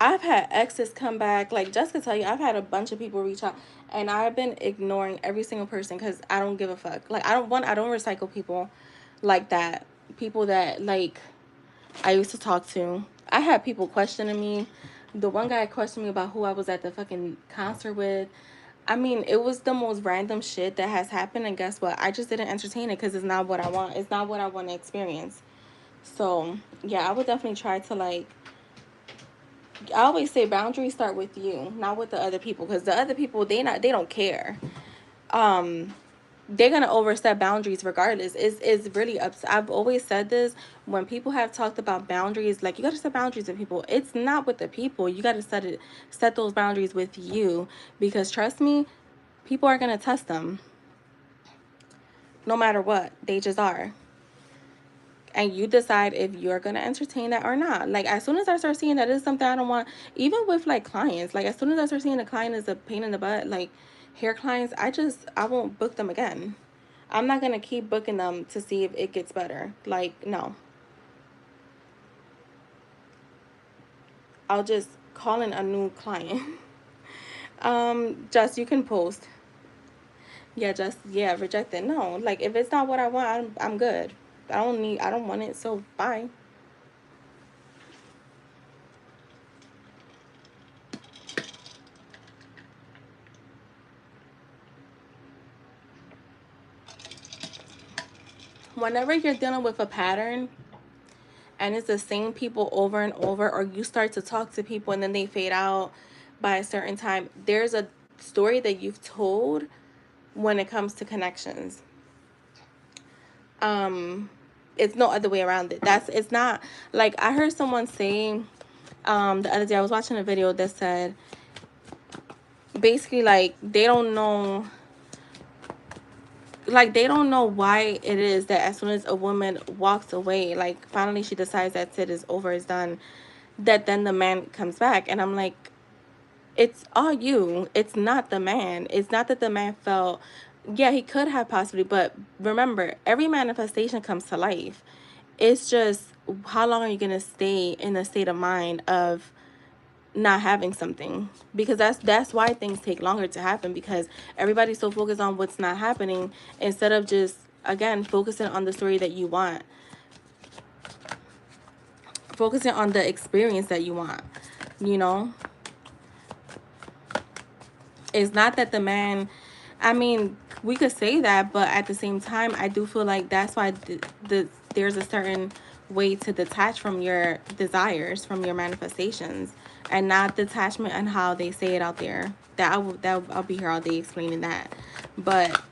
Speaker 1: I've had exes come back. Like, just to tell you, I've had a bunch of people reach out, and I've been ignoring every single person because I don't give a fuck. Like, I don't recycle people like that. People that, like, I used to talk to. I had people questioning me. The one guy questioned me about who I was at the fucking concert with. I mean, it was the most random shit that has happened, and guess what? I just didn't entertain it because it's not what I want. It's not what I want to experience. So, yeah, I would definitely try to, like, I always say boundaries start with you, not with the other people, because the other people, they don't care. Um, they're gonna overstep boundaries regardless. It's really ups. I've always said this when people have talked about boundaries, like, you gotta set boundaries with people. It's not with the people. You gotta set those boundaries with you, because trust me, people are gonna test them no matter what. They just are. And you decide if you're gonna entertain that or not. Like, as soon as I start seeing that is something I don't want, even with like clients, like as soon as I start seeing a client is a pain in the butt, like hair clients, I won't book them again. I'm not gonna keep booking them to see if it gets better. Like, no. I'll just call in a new client. Just you can post. Yeah, just yeah, reject it. No, like if it's not what I want, I'm good. I don't want it, so bye. Whenever you're dealing with a pattern and it's the same people over and over, or you start to talk to people and then they fade out by a certain time, there's a story that you've told when it comes to connections. um it's no other way around it. That's It's not like I heard someone saying the other day. I was watching a video that said basically like they don't know why it is that as soon as a woman walks away, like finally she decides that it is over, is done, that then the man comes back. And I'm like, it's all you. It's not the man. It's not that the man felt, yeah, he could have possibly, but remember, every manifestation comes to life. It's just how long are you going to stay in the state of mind of not having something? Because that's why things take longer to happen, because everybody's so focused on what's not happening instead of just again focusing on the story that you want, focusing on the experience that you want, you know. It's not that the man, I mean, we could say that, but at the same time, I do feel like that's why there's a certain way to detach from your desires, from your manifestations, and not detachment and how they say it out there. I'll be here all day explaining that, but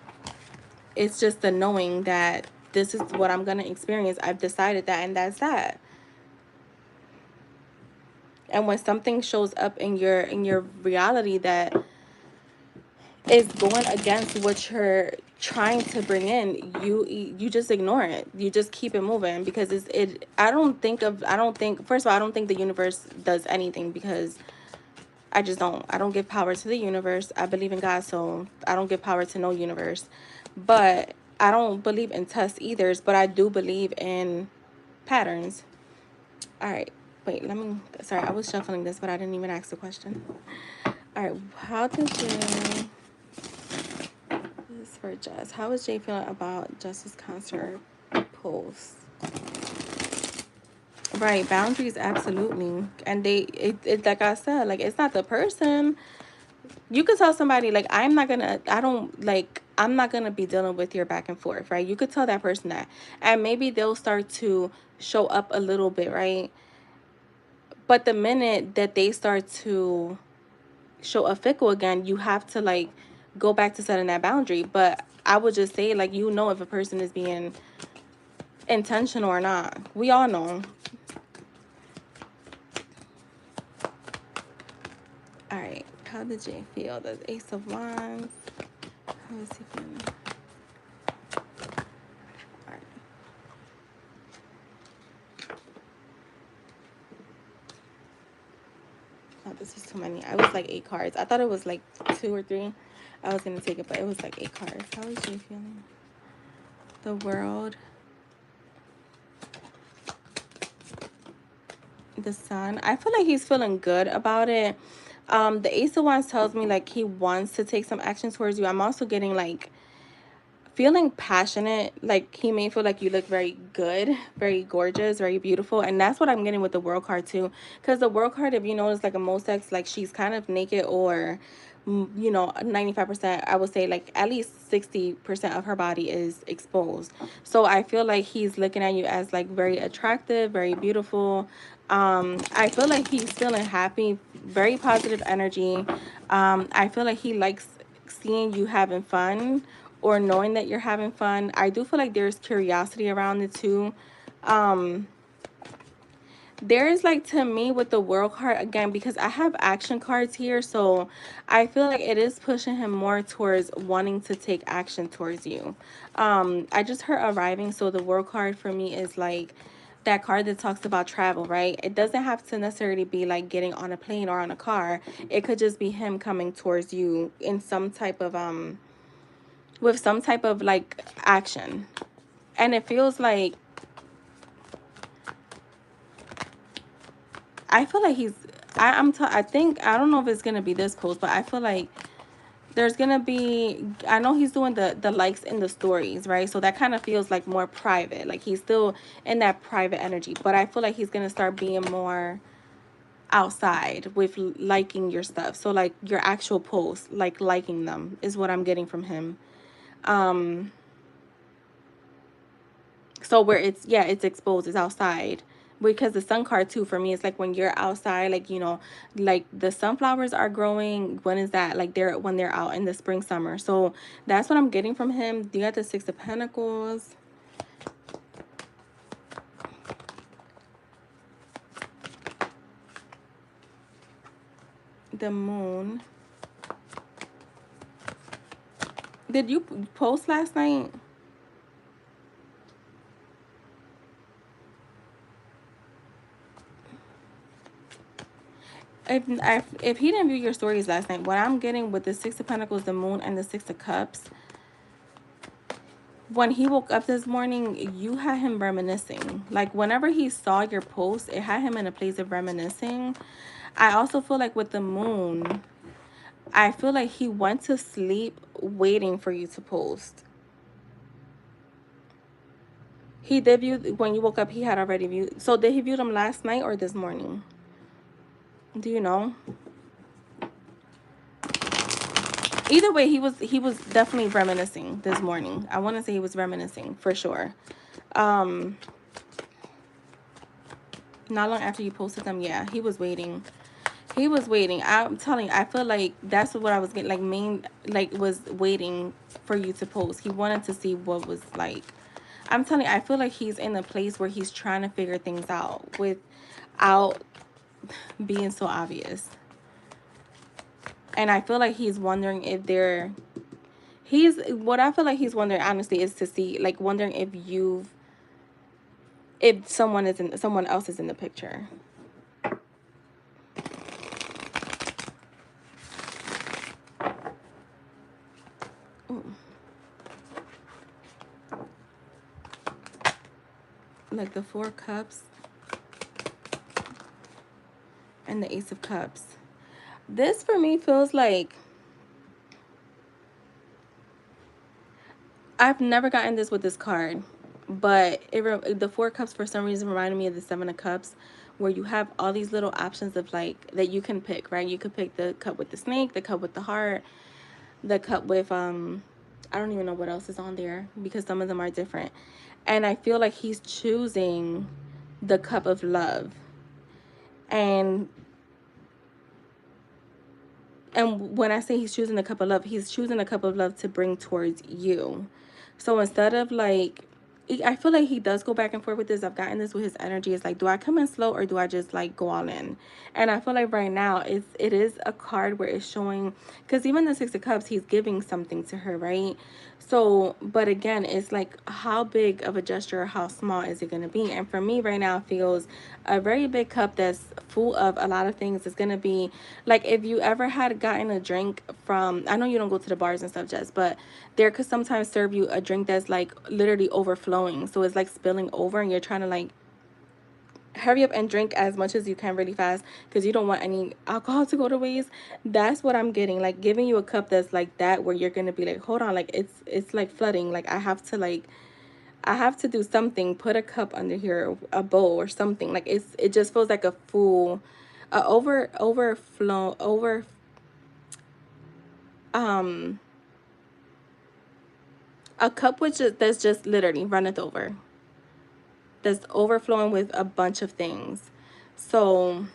Speaker 1: it's just the knowing that this is what I'm gonna experience. I've decided that, and that's that. And when something shows up in your reality that is going against what you're trying to bring in, you just ignore it. You just keep it moving, because I don't think, first of all, I don't think the universe does anything, because I don't give power to the universe. I believe in God, so I don't give power to no universe. But I don't believe in tests either, but I do believe in patterns. All right, wait, sorry, I was shuffling this, but I didn't even ask the question. All right, how did you this is for Jess. How is Jay feeling about Jess's concert post? Right, boundaries, absolutely. And it like I said, like, it's not the person. You could tell somebody like, I'm not gonna, I don't like, I'm not gonna be dealing with your back and forth, right? You could tell that person that, and maybe they'll start to show up a little bit, right? But the minute that they start to show up fickle again, you have to like go back to setting that boundary. But I would just say, like, you know, if a person is being intentional or not. We all know. All right. How did Jay feel? The Ace of Wands. How is he feeling? All right. Oh, this is too many. I was like 8 cards. I thought it was like 2 or 3. I was gonna take it, but it was like 8 cards. How is Jay feeling? The World. The Sun. I feel like he's feeling good about it. The Ace of Wands tells me like he wants to take some action towards you. I'm also getting like feeling passionate. Like he may feel like you look very good, very gorgeous, very beautiful, and that's what I'm getting with the World card too. Because the World card, if you notice, like a Mosex, like she's kind of naked, or you know, 95%, I would say like at least 60% of her body is exposed. So I feel like he's looking at you as like very attractive, very beautiful. I feel like he's feeling happy, very positive energy. I feel like he likes seeing you having fun, or knowing that you're having fun. I do feel like there's curiosity around it too. There's like, to me, with the World card again, because I have action cards here, so I feel like it is pushing him more towards wanting to take action towards you. I just heard arriving, so the World card for me is like that card that talks about travel, right? It doesn't have to necessarily be like getting on a plane or on a car. It could just be him coming towards you in some type of with some type of like action. And it feels like, I feel like he's, I think, I don't know if it's gonna be this post, but I feel like there's gonna be, I know he's doing the likes in the stories, right? So that kind of feels like more private, like he's still in that private energy, but I feel like he's gonna start being more outside with liking your stuff. So like your actual posts, like liking them is what I'm getting from him. So where it's, yeah, it's exposed, it's outside. Because the Sun card too, for me, it's like when you're outside, like, you know, like the sunflowers are growing. When is that? Like they're, when they're out in the spring, summer. So that's what I'm getting from him. You got the Six of Pentacles. The Moon. Did you post last night? If he didn't view your stories last night, what I'm getting with the Six of Pentacles, the Moon, and the Six of Cups, when he woke up this morning, you had him reminiscing. Like whenever he saw your post, it had him in a place of reminiscing. I also feel like with the Moon, I feel like he went to sleep waiting for you to post. He did view, when you woke up, he had already viewed. So did he view them last night or this morning? Do you know? Either way, he was definitely reminiscing this morning. I want to say he was reminiscing for sure. Not long after you posted them, yeah, he was waiting. He was waiting. I'm telling you, I feel like that's what I was getting, like like was waiting for you to post. He wanted to see what was like. I'm telling you, I feel like he's in a place where he's trying to figure things out without being so obvious. And I feel like he's wondering if what I feel like he's wondering honestly is to see, like, wondering if someone else is in the picture. Ooh. Like the Four Cups and the Ace of Cups. This for me feels like I've never gotten this with this card. but the Four of Cups for some reason reminded me of the Seven of Cups, where you have all these little options of like that you can pick, right? You could pick the cup with the snake, the cup with the heart, the cup with I don't even know what else is on there because some of them are different. And I feel like he's choosing the cup of love. And when I say he's choosing a cup of love, he's choosing a cup of love to bring towards you. So instead of like, I feel like he does go back and forth with this. I've gotten this with his energy. It's like, do I come in slow or do I just like go all in? And I feel like right now it is a card where it's showing, because even the Six of Cups, he's giving something to her, right? So, but again, it's like how big of a gesture or how small is it going to be? And for me right now, it feels a very big cup that's full of a lot of things. It's going to be like if you ever had gotten a drink from, I know you don't go to the bars and stuff, Jess, but there could sometimes serve you a drink that's like literally overflowing. So it's like spilling over and you're trying to like hurry up and drink as much as you can really fast because you don't want any alcohol to go to waste. That's what I'm getting, like giving you a cup that's like that, where you're gonna be like, hold on, like it's like flooding, like I have to do something, put a cup under here, a bowl or something. Like it just feels like a full overflow over um a cup which is that's just literally runneth over, that's overflowing with a bunch of things. So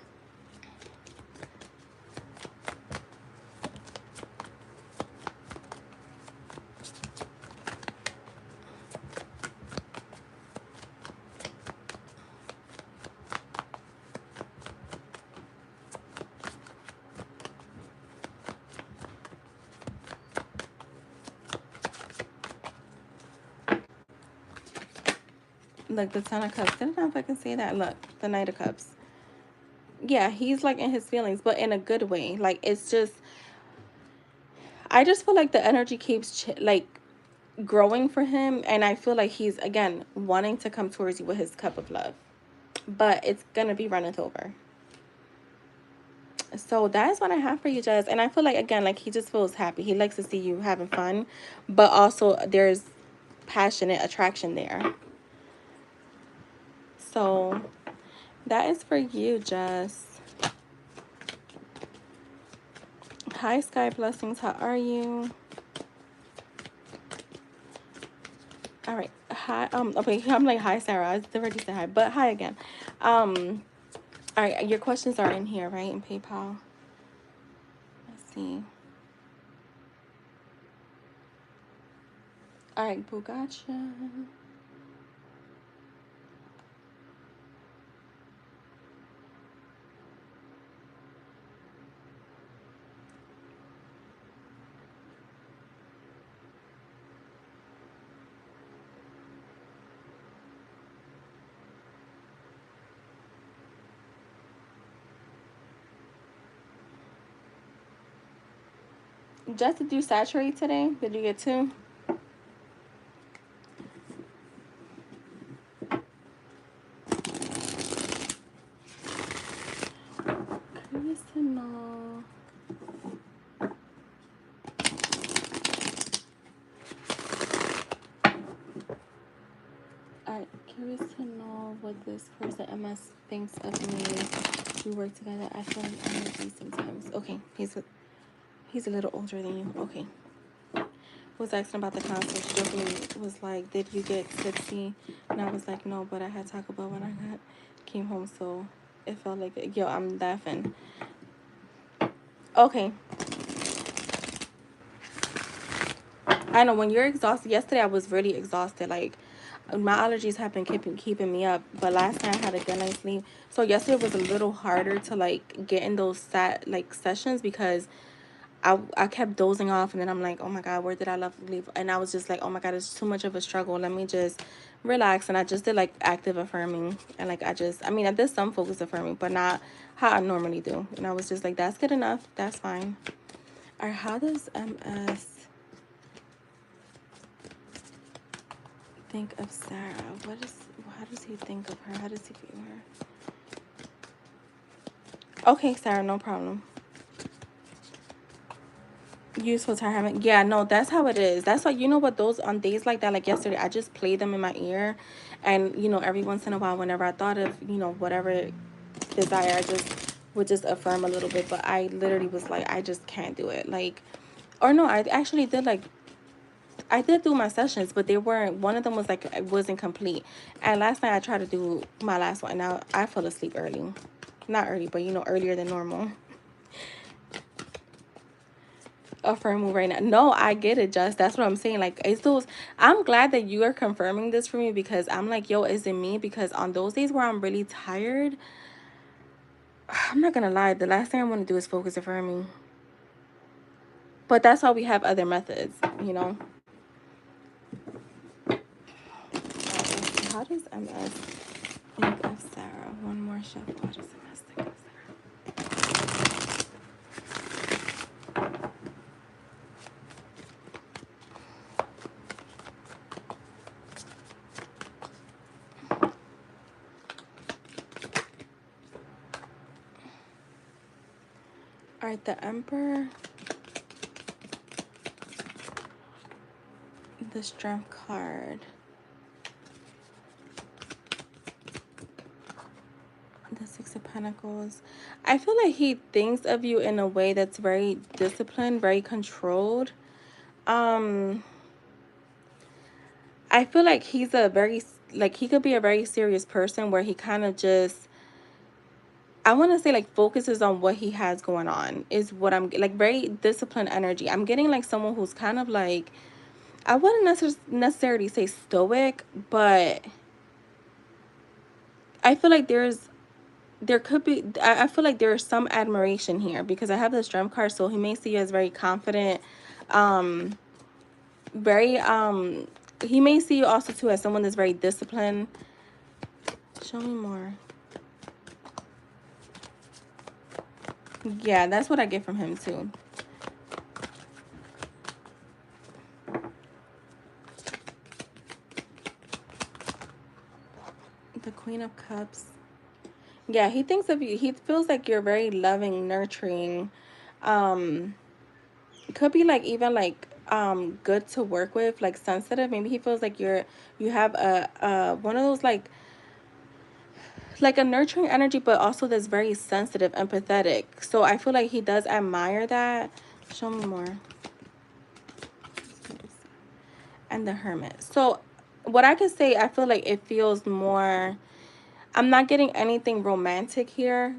Speaker 1: look, the Ten of Cups. I don't know if I can say that. Look, the Knight of Cups. Yeah, he's like in his feelings, but in a good way. Like it's just, I just feel like the energy keeps like growing for him, and I feel like he's again wanting to come towards you with his cup of love, but it's gonna be runneth over. So that's what I have for you, Jess. And I feel like again, like he just feels happy. He likes to see you having fun, but also there's passionate attraction there. So that is for you, Jess. Hi, Sky Blessings. How are you? All right. Hi. Okay. I'm like, hi, Sarah. I already said hi, but hi again. All right. Your questions are in here, right? In PayPal. Let's see. All right. Boo, gotcha. Just did you saturate today? Did you get two? Curious to know. Alright, curious to know what this person MS thinks of me. We work together. I feel like I'm with you sometimes. Okay, he's a little older than you. Okay. Was asking about the concert. She jokingly was like, "Did you get tipsy?" And I was like, "No, but I had Taco Bell when I came home, so it felt like it." Yo, I'm laughing. Okay, I know when you're exhausted. Yesterday I was really exhausted. Like my allergies have been keeping me up, but last night I had a good night's sleep. So yesterday was a little harder to like get in those sessions because I kept dozing off, and then I'm like, oh my God, where did I leave? And I was just like, oh my God, it's too much of a struggle. Let me just relax. And I just did like active affirming, and like I mean, I did some focus affirming, but not how I normally do. And I was just like, that's good enough. That's fine. Or how does MS think of Sarah? How does he think of her? How does he view her? Okay, Sarah, no problem. Useful to having. Yeah, no, that's how it is. That's why, you know what, those on days like that, like yesterday, I just play them in my ear. And, you know, every once in a while, whenever I thought of, you know, whatever desire, I just would just affirm a little bit. But I literally was like, I just can't do it. Like, or no, I actually did like, I did do my sessions, but they weren't, one of them was like, it wasn't complete. And last night I tried to do my last one. Now I fell asleep early. Not early, but, you know, earlier than normal. Affirm right now. No, I get it, Just. That's what I'm saying. Like, it's those. I'm glad that you are confirming this for me, because I'm like, yo, is it me? Because on those days where I'm really tired, I'm not gonna lie, the last thing I want to do is focus affirming. But that's why we have other methods, you know. How does MS think of Sarah? One more shuffle. How does MS think of Sarah? All right, the Emperor, the Strength card, the Six of Pentacles. I feel like he thinks of you in a way that's very disciplined, very controlled. I feel like he's a very, like, he could be a very serious person where he kind of just, I want to say, like, focuses on what he has going on is what I'm, like, very disciplined energy. I'm getting like someone who's kind of like, I wouldn't necessarily say stoic, but I feel like there could be, I feel like there is some admiration here, because I have the Strength card, so he may see you as very confident, very, he may see you also too as someone that's very disciplined. Show me more. Yeah, that's what I get from him too. The Queen of Cups. Yeah, he thinks of you. He feels like you're very loving, nurturing. Could be like even like good to work with, like sensitive. Maybe he feels like you have a one of those like a nurturing energy, but also that's very sensitive, empathetic. So I feel like he does admire that. Show me more. And the Hermit. So what I could say, I feel like it feels more, I'm not getting anything romantic here.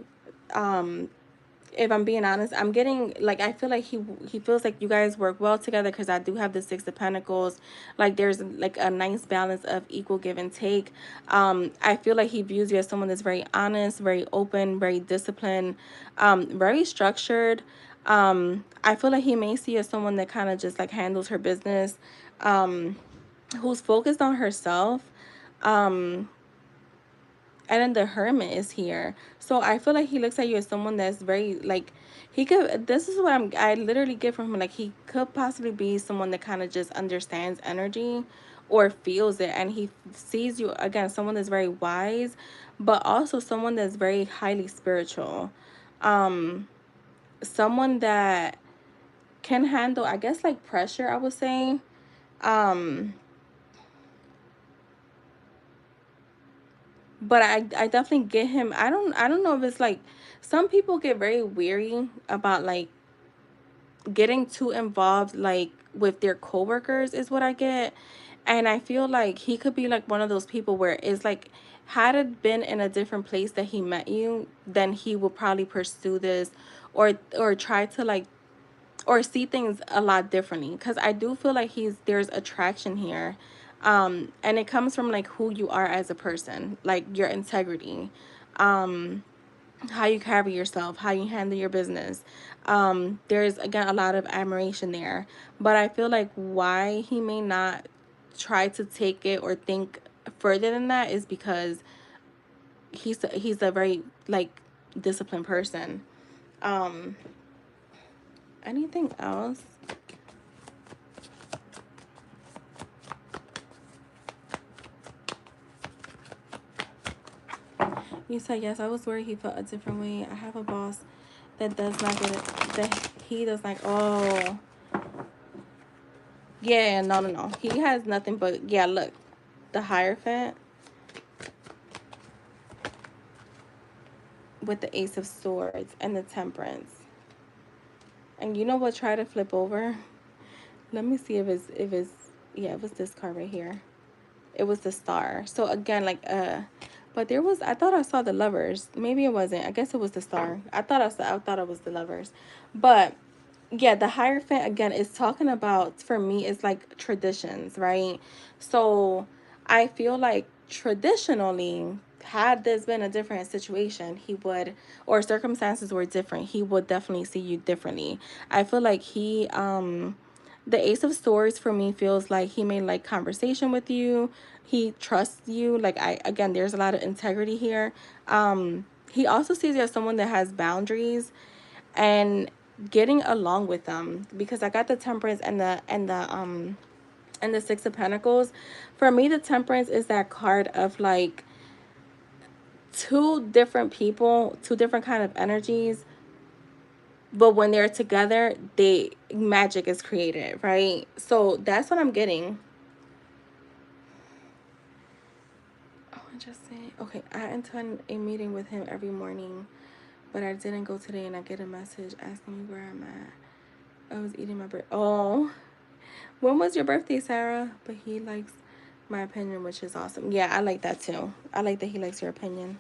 Speaker 1: If I'm being honest, I'm getting like, I feel like he feels like you guys work well together, because I do have the Six of Pentacles. Like, there's like a nice balance of equal give and take. I feel like he views you as someone that's very honest, very open, very disciplined, very structured. I feel like he may see you as someone that kind of just like handles her business, who's focused on herself. And then the Hermit is here. So I feel like he looks at you as someone that's very, like, he could, this is what I literally get from him. Like, he could possibly be someone that kind of just understands energy or feels it. And he sees you, again, someone that's very wise, but also someone that's very highly spiritual. Someone that can handle, I guess, like pressure, I would say. But I definitely get him. I don't know if it's like, some people get very weary about like getting too involved like with their coworkers, is what I get. And I feel like he could be like one of those people where it's like, had it been in a different place that he met you, then he will probably pursue this, or try to like, or see things a lot differently, because I do feel like there's attraction here. And it comes from like who you are as a person, like your integrity, how you carry yourself, how you handle your business. There's again a lot of admiration there, but I feel like why he may not try to take it or think further than that is because he's a very like disciplined person. um Anything else? You said yes. I was worried he felt a different way. I have a boss that does not get it. That he does not. Oh, Yeah, no, no, no. He has nothing but, yeah, look, the Hierophant with the Ace of Swords and the Temperance. And you know what? Try to flip over. Let me see if it's yeah, it was this card right here. It was the Star. So again, like but there was, I thought I saw the Lovers. Maybe it wasn't. I guess it was the Star. I thought it was the Lovers. But yeah, the Hierophant again is talking about, for me, it's like traditions, right? So I feel like traditionally, had this been a different situation, he would, or circumstances were different, he would definitely see you differently. I feel like the Ace of Swords for me feels like he made like conversation with you. He trusts you. Like, again, there's a lot of integrity here. He also sees you as someone that has boundaries and getting along with them, because I got the Temperance and the Six of Pentacles. For me, the Temperance is that card of like two different people, two different kind of energies, but when they're together, they magic is created, right? So that's what I'm getting. Oh, I just say, okay, I attend a meeting with him every morning, but I didn't go today, and I get a message asking me where I'm at. I was eating my bread. Oh, when was your birthday, Sarah? But he likes my opinion, which is awesome. Yeah, I like that too. I like that he likes your opinion.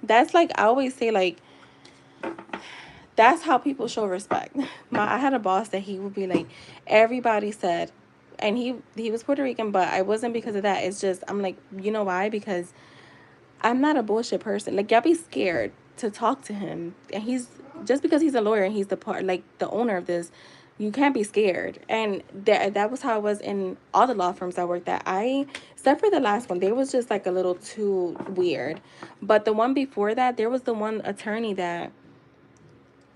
Speaker 1: That's like, I always say, like, that's how people show respect. I had a boss that he would be like, everybody said, and he was Puerto Rican, but I wasn't because of that. It's just, I'm like, you know why? Because I'm not a bullshit person. Like, y'all be scared to talk to him, and he's, just because he's a lawyer and he's the part, like, the owner of this, you can't be scared. And that was how it was in all the law firms I worked at. Except for the last one, they was just like a little too weird. But the one before that, there was the one attorney that,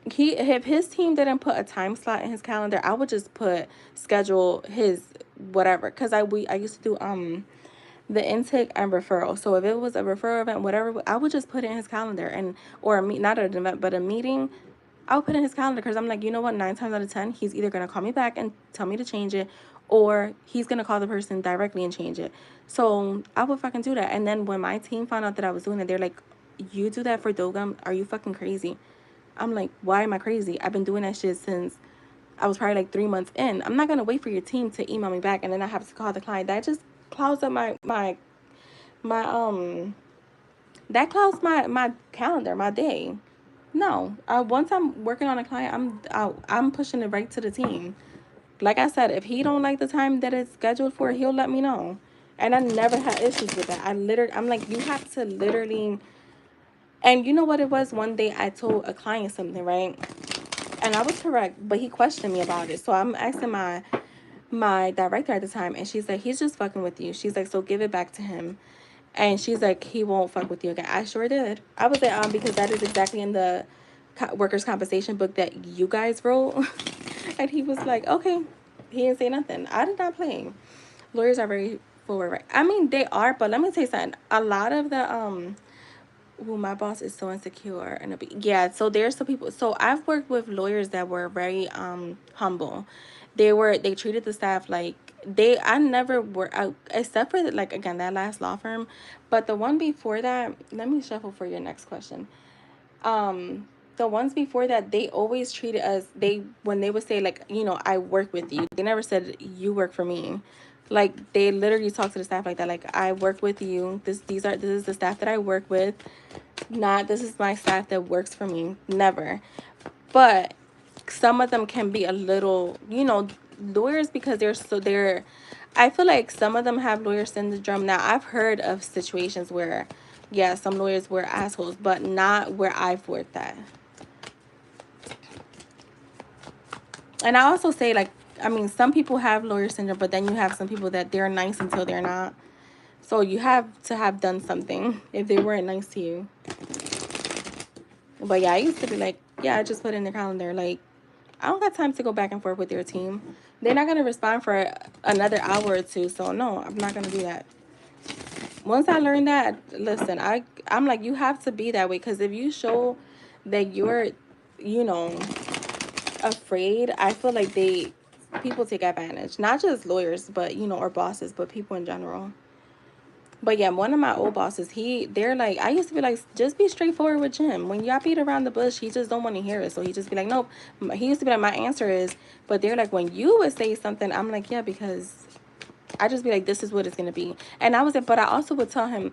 Speaker 1: if his team didn't put a time slot in his calendar, I would just put schedule his whatever, because I used to do the intake and referral. So if it was a referral event, whatever, I would just put it in his calendar, and or not an event, but a meeting. I'll put it in his calendar, because I'm like, you know what? 9 times out of 10, he's either gonna call me back and tell me to change it, or he's gonna call the person directly and change it. So I would fucking do that. And then when my team found out that I was doing it, they're like, "You do that for Dogum? Are you fucking crazy?" I'm like, "Why am I crazy? I've been doing that shit since I was probably like 3 months in. I'm not gonna wait for your team to email me back and then I have to call the client. That just clouds up my that clouds my calendar, my day. No, once I'm working on a client, I'm pushing it right to the team. Like I said, if he don't like the time that it's scheduled for, he'll let me know. And I never had issues with that. I'm like, you have to literally. And you know what it was? One day I told a client something, right? And I was correct, but he questioned me about it. So I'm asking my director at the time, and she's like, he's just fucking with you. She's like, so give it back to him. And she's like, he won't fuck with you again. I sure did. I was like, because that is exactly in the workers' compensation book that you guys wrote. And he was like, okay. He didn't say nothing. I did not play. Lawyers are very forward, right? I mean, they are, but let me tell you something. A lot of the well, my boss is so insecure, and yeah. So there's some people. So I've worked with lawyers that were very humble. They treated the staff like I never were except for like, again, that last law firm, but the one before that. Let me shuffle for your next question. um the ones before that, they always treated us, they when they would say, like, I work with you, they never said you work for me. Like, they literally talk to the staff like that, like, I work with you, this is the staff that I work with, not this is my staff that works for me. Never. But some of them can be a little, lawyers, because they're I feel like some of them have lawyer syndrome. Now, I've heard of situations where, yeah, some lawyers were assholes, but not where I've worked at. And I also say, like, I mean, some people have lawyer syndrome, but then you have some people that they're nice until they're not. So you have to have done something if they weren't nice to you. But yeah, I used to be like, yeah, I just put in the calendar. Like, I don't got time to go back and forth with your team. They're not going to respond for another hour or two. So no, I'm not going to do that. Once I learned that, listen, I'm like, you have to be that way, because if you show that you're, you know, afraid, I feel like People take advantage, not just lawyers, but or bosses, but people in general. But yeah, one of my old bosses, they're like, I used to be like, just be straightforward with Jim. When y'all beat around the bush, he just don't want to hear it. So he just be like, nope. He used to be like, my answer is, but they're like, when you would say something, I'm like, yeah, because I just be like, this is what it's gonna be. And I was like, but I also would tell him,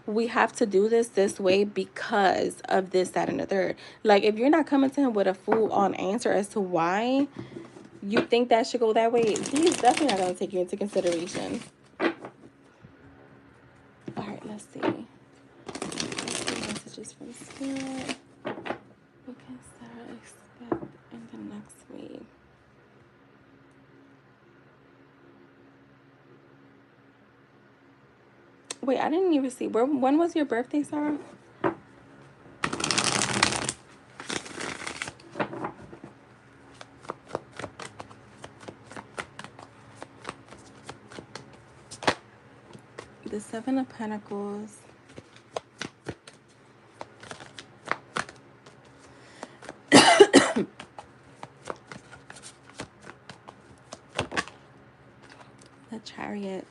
Speaker 1: we have to do this way because of this, that, and the third. Like, if you're not coming to him with a full on answer as to why you think that should go that way, he's definitely not gonna take you into consideration. All right, let's see. Messages from Spirit. What can Sarah expect in the next week? Wait, I didn't even see. When was your birthday, Sarah? The Seven of Pentacles. The Chariot.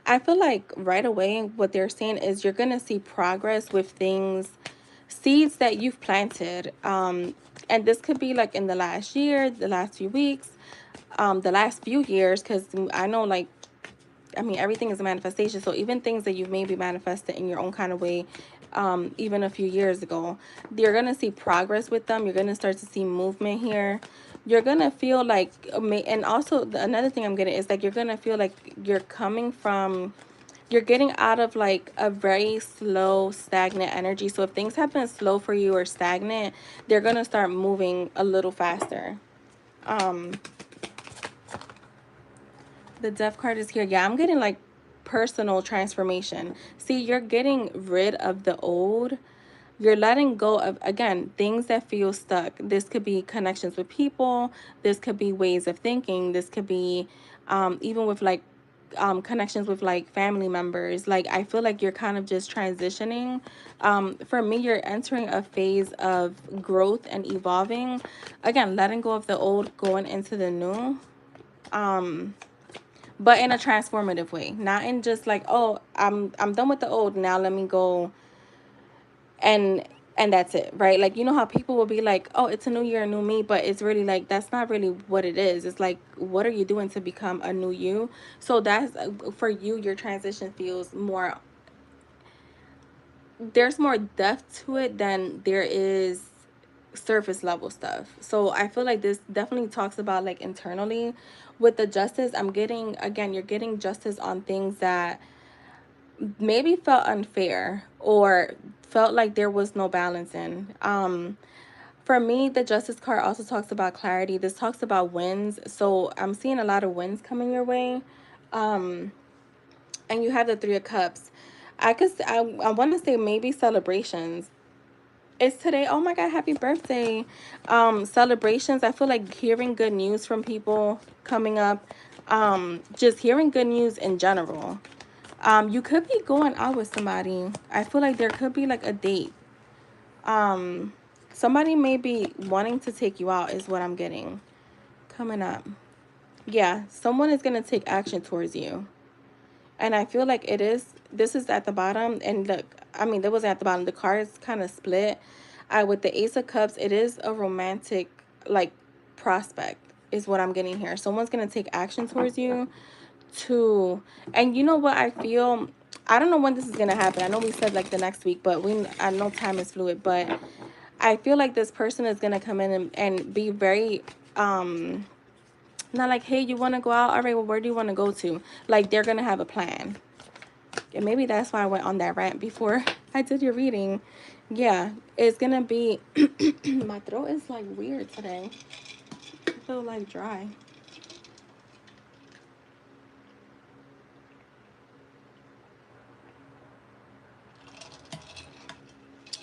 Speaker 1: I feel like right away what they're saying is you're going to see progress with things, seeds that you've planted. And this could be like in the last year, the last few weeks, the last few years, because I know, like, I mean, everything is a manifestation. So even things that you've maybe manifested in your own kind of way, even a few years ago, you're going to see progress with them. You're going to start to see movement here. You're going to feel like, and also another thing I'm getting is like, you're going to feel like you're getting out of like a very slow, stagnant energy. So if things have been slow for you or stagnant, they're going to start moving a little faster. The Death card is here. Yeah, I'm getting like personal transformation. See, you're getting rid of the old. You're letting go of, again, things that feel stuck. This could be connections with people. This could be ways of thinking. This could be even with like connections with like family members. Like, I feel like you're kind of just transitioning. For me, you're entering a phase of growth and evolving. Again, letting go of the old, going into the new. But in a transformative way, not in just like, oh, I'm done with the old, now let me go and that's it, right? Like, you know how people will be like, oh, it's a new year, a new me, but it's really like, that's not really what it is. It's like, what are you doing to become a new you? So that's for you, your transition feels more, there's more depth to it than there is surface level stuff. So I feel like this definitely talks about like internally. With the justice, I'm getting, again, you're getting justice on things that maybe felt unfair or felt like there was no balance in. For me, the justice card also talks about clarity. This talks about wins. So I'm seeing a lot of wins coming your way. And you have the Three of Cups. I want to say maybe celebrations. It's today. Oh my God, happy birthday. Celebrations. I feel like hearing good news from people coming up. Just hearing good news in general. You could be going out with somebody. I feel like there could be like a date. Somebody may be wanting to take you out is what I'm getting. Coming up. Yeah, someone is going to take action towards you. And I feel like this is at the bottom. And look, I mean, that was at the bottom. The cards kind of split. With the Ace of Cups, it is a romantic, like, prospect is what I'm getting here. Someone's going to take action towards you to, and you know what I feel? I don't know when this is going to happen. I know we said like the next week, but I know time is fluid, but I feel like this person is going to come in and be very, not like, hey, you want to go out? All right, well, where do you want to go to? Like, they're going to have a plan. And maybe that's why I went on that rant before I did your reading. Yeah, it's going to be, my throat is like weird today. I feel like dry.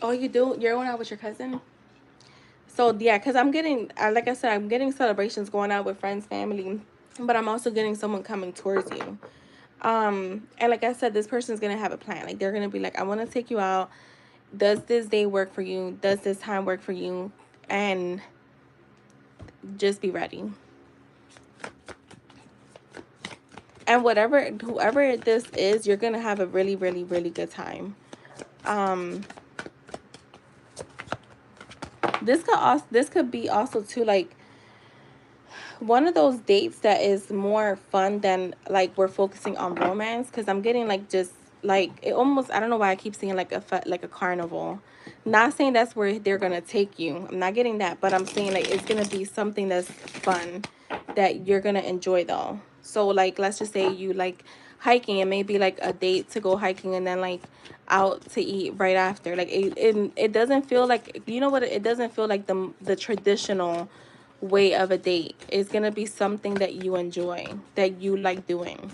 Speaker 1: Oh, you do? You're going out with your cousin? So, yeah, because I'm getting, like I said, I'm getting celebrations going out with friends, family, but I'm also getting someone coming towards you. And like I said, this person's going to have a plan. Like, they're going to be like, I want to take you out. Does this day work for you? Does this time work for you? And just be ready. And whoever this is, you're gonna have a really, really, really good time. Um, this could be also too, like, one of those dates that is more fun than like we're focusing on romance, because I'm getting like just like it almost, I don't know why I keep seeing like like a carnival. Not saying that's where they're gonna take you. I'm not getting that, but I'm saying like it's gonna be something that's fun that you're gonna enjoy though. So like let's just say you like hiking, and maybe like a date to go hiking and then like out to eat right after. Like it doesn't feel like, you know what, it doesn't feel like the traditional way of a date. It's gonna be something that you enjoy, that you like doing.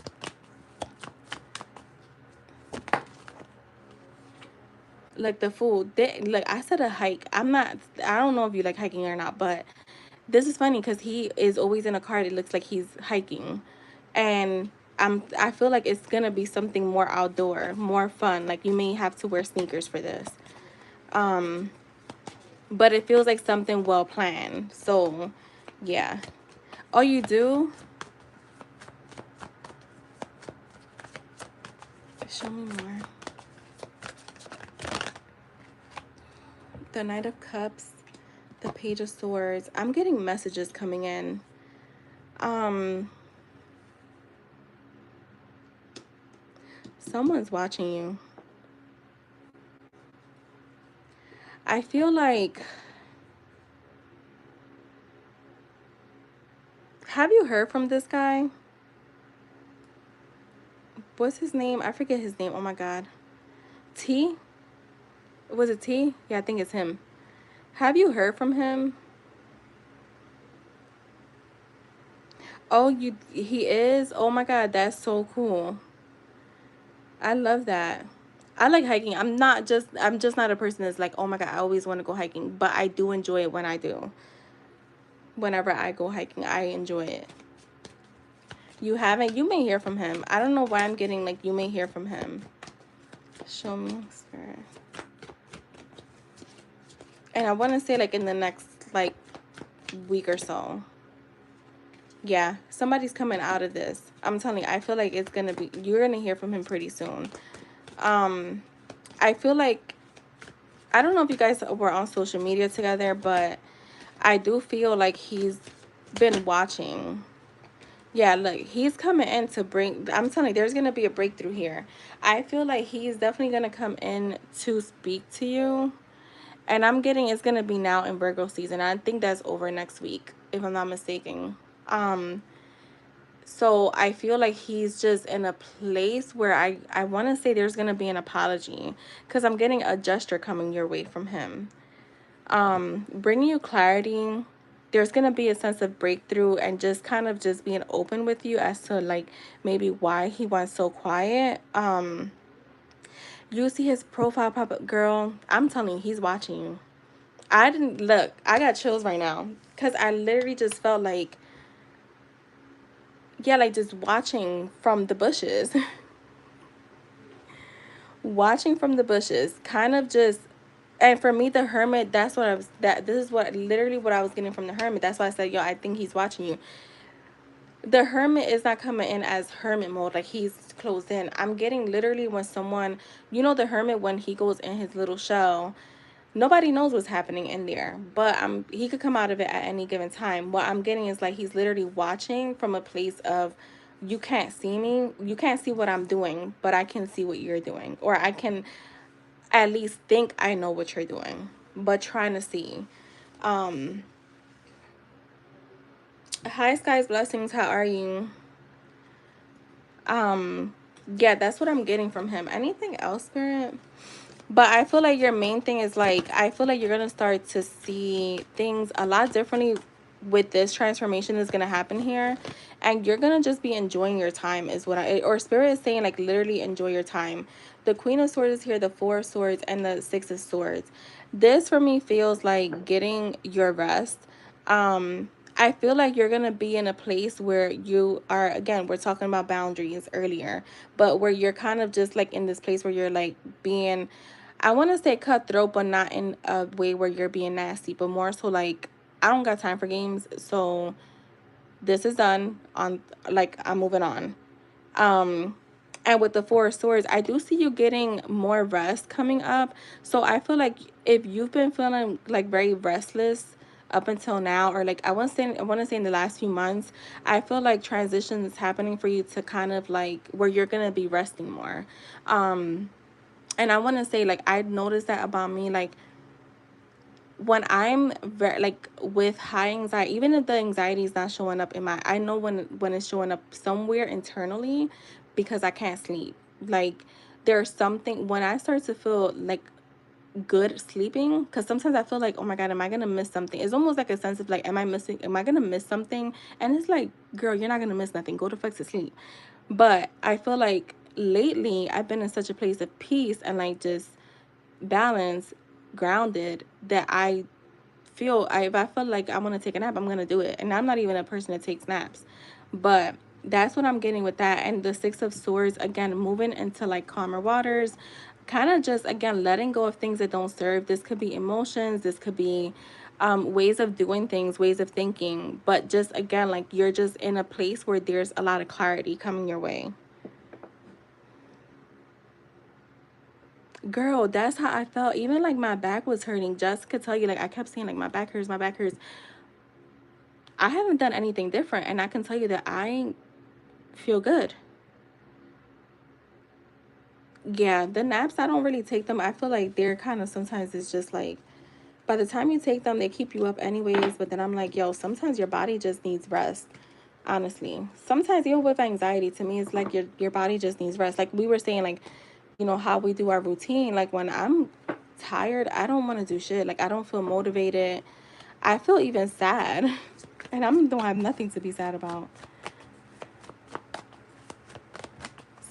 Speaker 1: Like the food, like I said, a hike. I don't know if you like hiking or not, but this is funny because he is always in a car. It looks like he's hiking, and I feel like it's gonna be something more outdoor, more fun. Like you may have to wear sneakers for this, um, but it feels like something well planned. So, yeah. Oh, you do? Show me more. The Knight of Cups, the Page of Swords. I'm getting messages coming in. Someone's watching you. I feel like, have you heard from this guy? What's his name? I forget his name. Oh my God. T? Was it T? Yeah, I think it's him. Have you heard from him? Oh, he is? Oh my God, that's so cool. I love that. I like hiking. I'm just not a person that's like, oh my God, I always want to go hiking, but I do enjoy it when I do. Whenever I go hiking, I enjoy it. You haven't? You may hear from him. I don't know why I'm getting like you may hear from him. Show me, spirit. And I want to say like in the next like week or so. Yeah, somebody's coming out of this. I'm telling you, I feel like it's gonna be, you're gonna hear from him pretty soon. I feel like, I don't know if you guys were on social media together, but I do feel like he's been watching. Yeah, look, he's coming in to bring, I'm telling you, there's gonna be a breakthrough here. I feel like he's definitely gonna come in to speak to you. And I'm getting it's gonna be now in Virgo season. I think that's over next week, if I'm not mistaken. Um, so I feel like he's just in a place where I want to say there's gonna be an apology, because I'm getting a gesture coming your way from him. Bringing you clarity. There's gonna be a sense of breakthrough and just kind of just being open with you as to like maybe why he went so quiet. You see his profile pop up, girl. I'm telling you, he's watching you. I didn't look. I got chills right now because I literally just felt like, yeah, like just watching from the bushes, watching from the bushes, kind of just. And for me, the hermit, that's what I was. This is what literally what I was getting from the hermit. That's why I said, yo, I think he's watching you. The hermit is not coming in as hermit mode, like he's closed in. I'm getting literally when someone, you know, the hermit when he goes in his little shell. Nobody knows what's happening in there, but he could come out of it at any given time. What I'm getting is like he's literally watching from a place of, you can't see me, you can't see what I'm doing, but I can see what you're doing, or I can at least think I know what you're doing, but trying to see. Um, Hi skies, blessings. How are you? Um, yeah, that's what I'm getting from him. Anything else, Spirit? But I feel like your main thing is like, I feel like you're going to start to see things a lot differently with this transformation that's going to happen here. And you're going to just be enjoying your time is what or Spirit is saying, like literally enjoy your time. The Queen of Swords is here, the Four of Swords, and the Six of Swords. This for me feels like getting your rest. I feel like you're going to be in a place where you are, again, we're talking about boundaries earlier, but where you're kind of just like in this place where you're like being, I want to say cutthroat, but not in a way where you're being nasty, but more so like, I don't got time for games. So this is done on, like, I'm moving on. Um, and with the Four of Swords, I do see you getting more rest coming up. So I feel like if you've been feeling like very restless up until now, or like I want to say in the last few months, I feel like transition is happening for you to kind of like where you're gonna be resting more. Um, and I want to say like I noticed that about me, like when I'm very like with high anxiety, even if the anxiety is not showing up in my, I know when it's showing up somewhere internally because I can't sleep. Like there's something when I start to feel like good sleeping, because sometimes I feel like, oh my God, am I gonna miss something? It's almost like a sense of like, am I gonna miss something? And it's like, girl, you're not gonna miss nothing. Go to fuck to sleep. But I feel like lately I've been in such a place of peace and like just balance, grounded, that if I feel like I want to take a nap, I'm gonna do it. And I'm not even a person that takes naps, but that's what I'm getting with that. And the Six of Swords, again, moving into like calmer waters, kind of just again letting go of things that don't serve. This could be emotions, this could be ways of doing things, ways of thinking, but just again like you're just in a place where there's a lot of clarity coming your way. Girl, that's how I felt. Even like my back was hurting. Just could tell you, like I kept saying, like my back hurts, my back hurts. I haven't done anything different, and I can tell you that I feel good. Yeah, the naps, I don't really take them. I feel like they're kind of sometimes it's just like by the time you take them, they keep you up anyways. But then I'm like, yo, sometimes your body just needs rest. Honestly, sometimes even with anxiety, to me, it's like your body just needs rest. Like we were saying, like how we do our routine. Like when I'm tired, I don't want to do shit. Like I don't feel motivated. I feel even sad, and I don't have nothing to be sad about.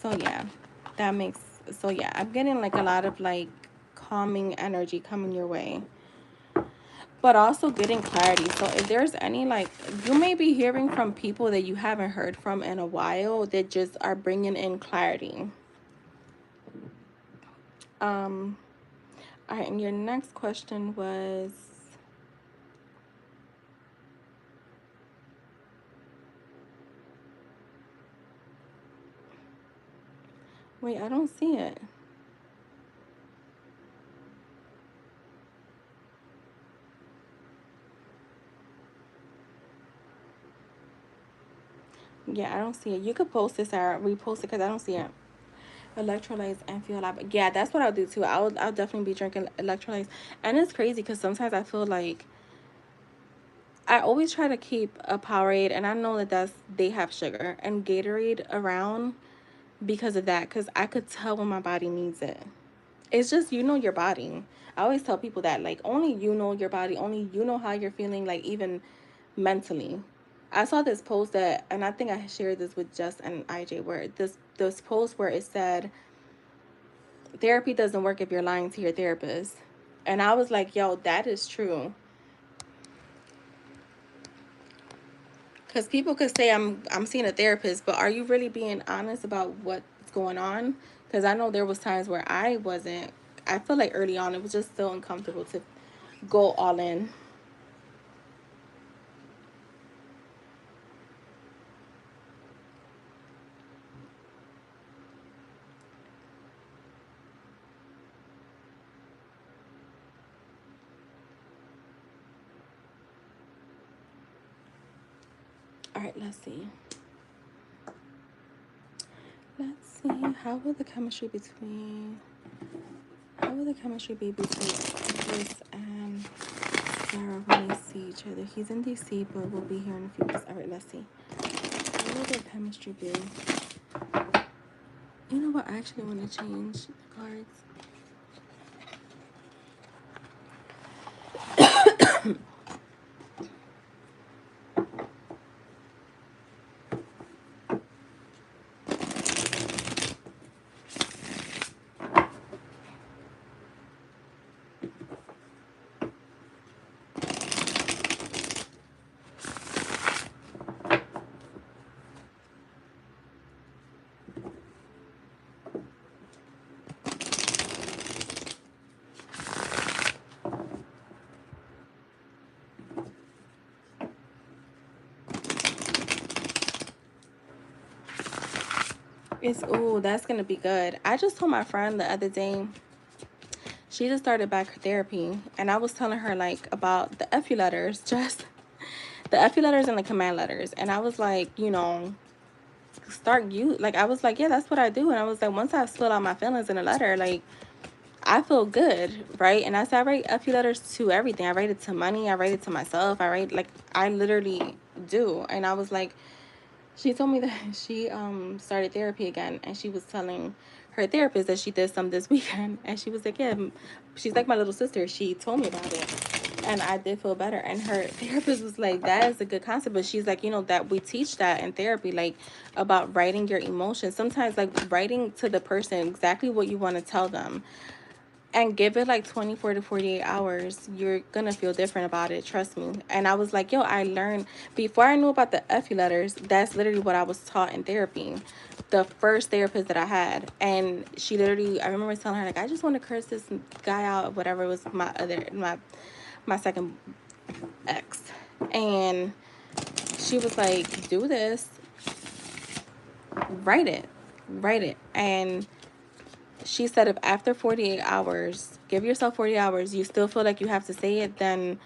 Speaker 1: So yeah, that makes so yeah, I'm getting like a lot of like calming energy coming your way. But also getting clarity. So if there's any like you may be hearing from people that you haven't heard from in a while that just are bringing in clarity. Um all right, and your next question was, wait, I don't see it. Yeah, I don't see it. You could post this or repost it because I don't see it. Electrolytes and feel alive. Yeah, that's what I'll do too. I'll definitely be drinking electrolytes. And it's crazy because sometimes I feel like I always try to keep a Powerade, and I know that they have sugar and Gatorade around because of that. Because I could tell when my body needs it. It's just your body. I always tell people that like only you know your body, only you know how you're feeling, like even mentally. I saw this post that, and I think I shared this with Jess and IJ, where this post where it said therapy doesn't work if you're lying to your therapist, and I was like, yo, that is true. Because people could say I'm seeing a therapist, but are you really being honest about what's going on? Because I know there was times where I wasn't. I feel like early on it was just so uncomfortable to go all in. All right, let's see. Let's see. How will the chemistry be between Chris and Sarah when they see each other? He's in DC, but we'll be here in a few weeks. All right, let's see. How will the chemistry be? You know what? I actually want to change the cards. Ooh, that's gonna be good. I just told my friend the other day, she just started back her therapy, and I was telling her like about the FU letters, just the FU letters and the command letters. And I was like, you know, I was like, yeah, that's what I do. And I was like, once I spill out my feelings in a letter, like I feel good, right? And I said I write a few letters to everything. I write it to money, I write it to myself, I write, like, I literally do. And I was like, she told me that she started therapy again, and she was telling her therapist that she did some this weekend, and she was like, yeah, she's like my little sister. She told me about it, and I did feel better. And her therapist was like, that is a good concept, but she's like, you know, that we teach that in therapy, like about writing your emotions. Sometimes like writing to the person exactly what you want to tell them, and give it like 24 to 48 hours, you're gonna feel different about it, trust me. And I was like, yo, I learned before I knew about the FU letters. That's literally what I was taught in therapy, the first therapist that I had. And she literally, I remember telling her like, I just want to curse this guy out, whatever. It was my second ex. And she was like, do this, write it, and she said if after 48 hours, give yourself 40 hours, you still feel like you have to say it, then,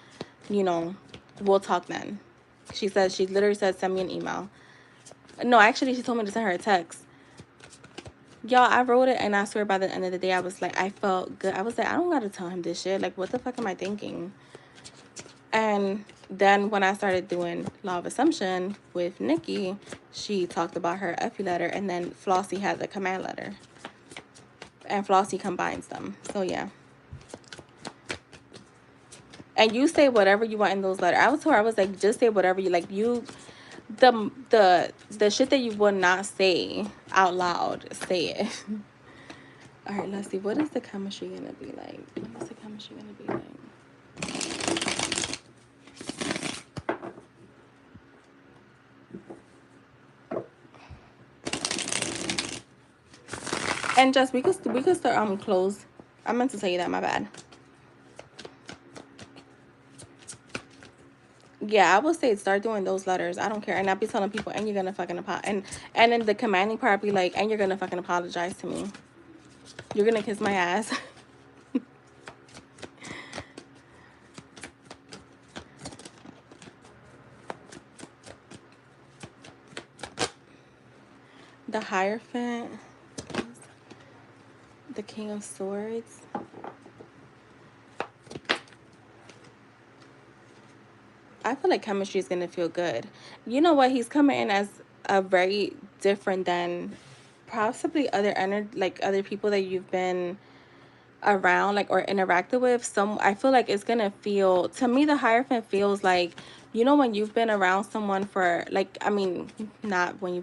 Speaker 1: you know, we'll talk then. She said, she literally said, send me an email. No, actually, she told me to send her a text. Y'all, I wrote it, and I swear by the end of the day, I was like, I felt good. I was like, I don't got to tell him this shit. Like, what the fuck am I thinking? And then when I started doing Law of Assumption with Nikki, she talked about her FU letter, and then Flossie had the command letter. And Flossie combines them. So, yeah. And you say whatever you want in those letters. I was told her, I was like, just say whatever you like. You, the shit that you would not say out loud, say it. All right, let's see. What is the chemistry gonna be like? What is the chemistry gonna be like? And just we could start close. I meant to tell you that. My bad. Yeah, I would say start doing those letters. I don't care. And I'll be telling people, and you're gonna fucking apologize. And then the commanding part be like, and you're gonna fucking apologize to me. You're gonna kiss my ass. The Hierophant, the King of Swords. I feel like chemistry is gonna feel good. You know what? He's coming in as a very different than possibly other people that you've been around, like, or interacted with. Some, I feel like it's gonna feel, to me, the Hierophant feels like, you know, when you've been around someone for, like, I mean, not when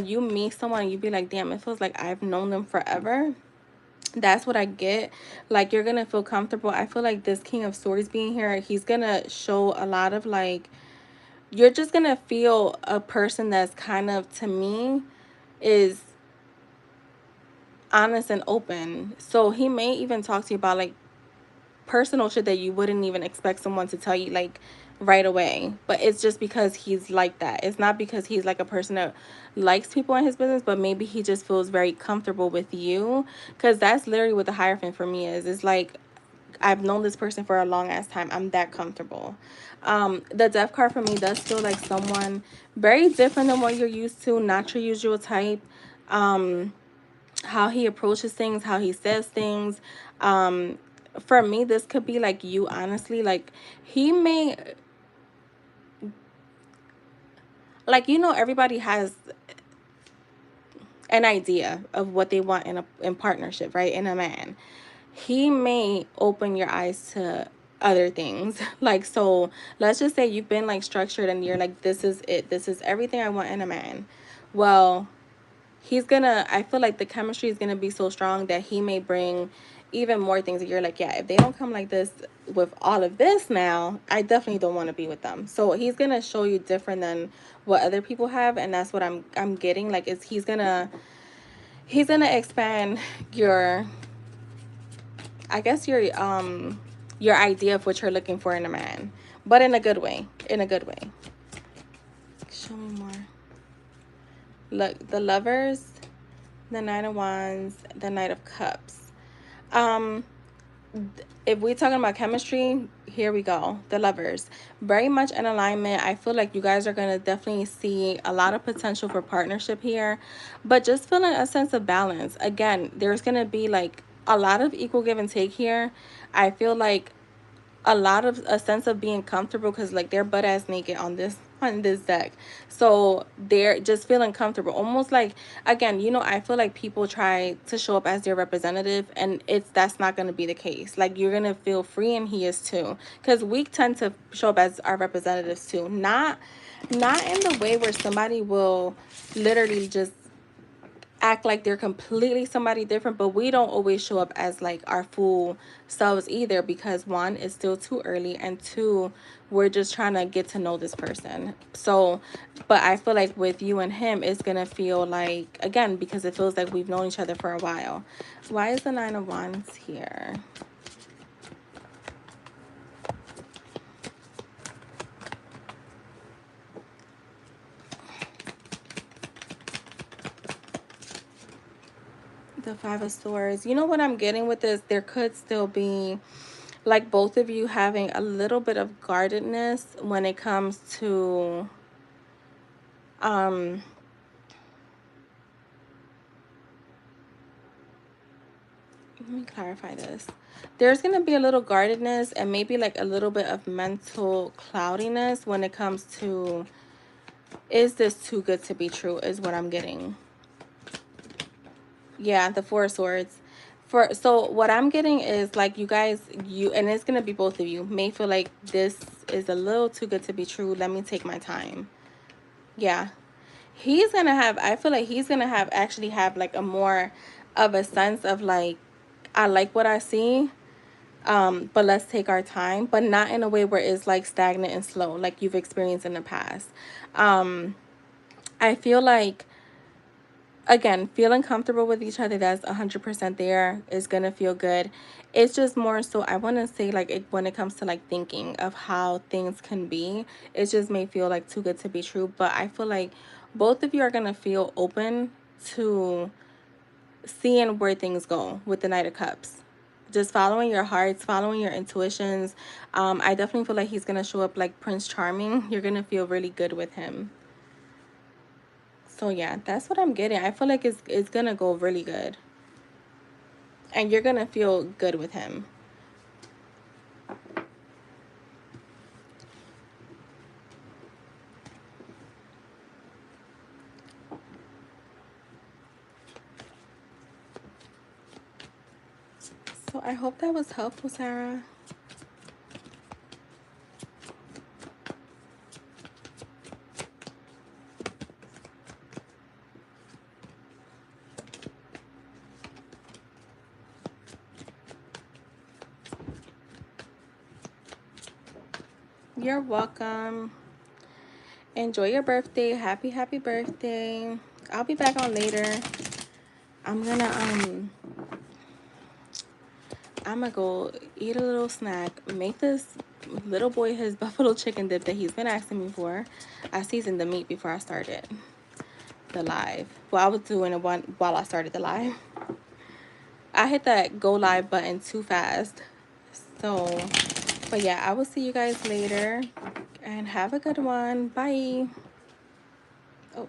Speaker 1: you meet someone and you be like, damn, it feels like I've known them forever. That's what I get. Like, you're gonna feel comfortable. I feel like this King of Swords being here, he's gonna show a lot of, like, you're just gonna feel a person that's kind of, to me, is honest and open. So he may even talk to you about, like, personal shit that you wouldn't even expect someone to tell you, like, right away. But it's just because he's like that. It's not because he's like a person that likes people in his business, but maybe he just feels very comfortable with you. Because that's literally what the Hierophant for me is. It's like, I've known this person for a long ass time. I'm that comfortable. The Death card for me does feel like someone very different than what you're used to, not your usual type. How he approaches things, how he says things. For me, this could be like you, honestly. Like, he may, like, you know, everybody has an idea of what they want in partnership, right? In a man. He may open your eyes to other things. Like, so let's just say you've been like structured and you're like, this is it. This is everything I want in a man. Well, I feel like the chemistry is gonna be so strong that he may bring even more things that you're like, yeah, if they don't come like this with all of this now, I definitely don't want to be with them. So he's gonna show you different than what other people have, and that's what I'm getting. Like, is he's gonna expand your, I guess, your idea of what you're looking for in a man, but in a good way. In a good way. Show me more. Look, the Lovers. the Knight of Wands, the Knight of Cups. Um, if we're talking about chemistry, here we go. The Lovers. Very much in alignment. I feel like you guys are going to definitely see a lot of potential for partnership here, but just feeling a sense of balance. Again, there's going to be like a lot of equal give and take here. I feel like a lot of a sense of being comfortable because like they're butt ass naked on this deck, so they're just feeling comfortable, almost like, again, you know, I feel like people try to show up as their representative, and that's not going to be the case. Like, you're going to feel free, and he is too, because we tend to show up as our representatives too, not in the way where somebody will literally just act like they're completely somebody different, but we don't always show up as like our full selves either, because one, it's still too early, and two, we're just trying to get to know this person. So, but I feel like with you and him, it's gonna feel like, again, because it feels like we've known each other for a while. Why is the Nine of Wands here? The Five of Swords. You know what I'm getting with this? There could still be like both of you having a little bit of guardedness when it comes to um let me clarify this. There's going to be a little guardedness and maybe like a little bit of mental cloudiness when it comes to, is this too good to be true, is what I'm getting. Yeah, the Four of Swords. So what I'm getting is like you guys, and it's going to be both of you, may feel like this is a little too good to be true. Let me take my time. Yeah. He's going to have, I feel like he's going to actually have like a more of a sense of like, I like what I see, but let's take our time, but not in a way where it's like stagnant and slow like you've experienced in the past. I feel like, again, feeling comfortable with each other, that's 100% there, is gonna feel good. It's just more so, I want to say, like, when it comes to like thinking of how things can be, it just may feel like too good to be true, but I feel like both of you are gonna feel open to seeing where things go with the Knight of Cups. Just following your hearts, following your intuitions. I definitely feel like he's going to show up like Prince Charming. You're going to feel really good with him. So yeah, that's what I'm getting. I feel like it's going to go really good. And you're going to feel good with him. So I hope that was helpful, Sarah. You're welcome. Enjoy your birthday. Happy birthday. I'll be back on later. I'm gonna go eat a little snack, make this little boy his buffalo chicken dip that he's been asking me for. I seasoned the meat before I started the live. Well, I was doing it while I started the live. I hit that go live button too fast. So, but yeah, I will see you guys later and have a good one. Bye. Oh.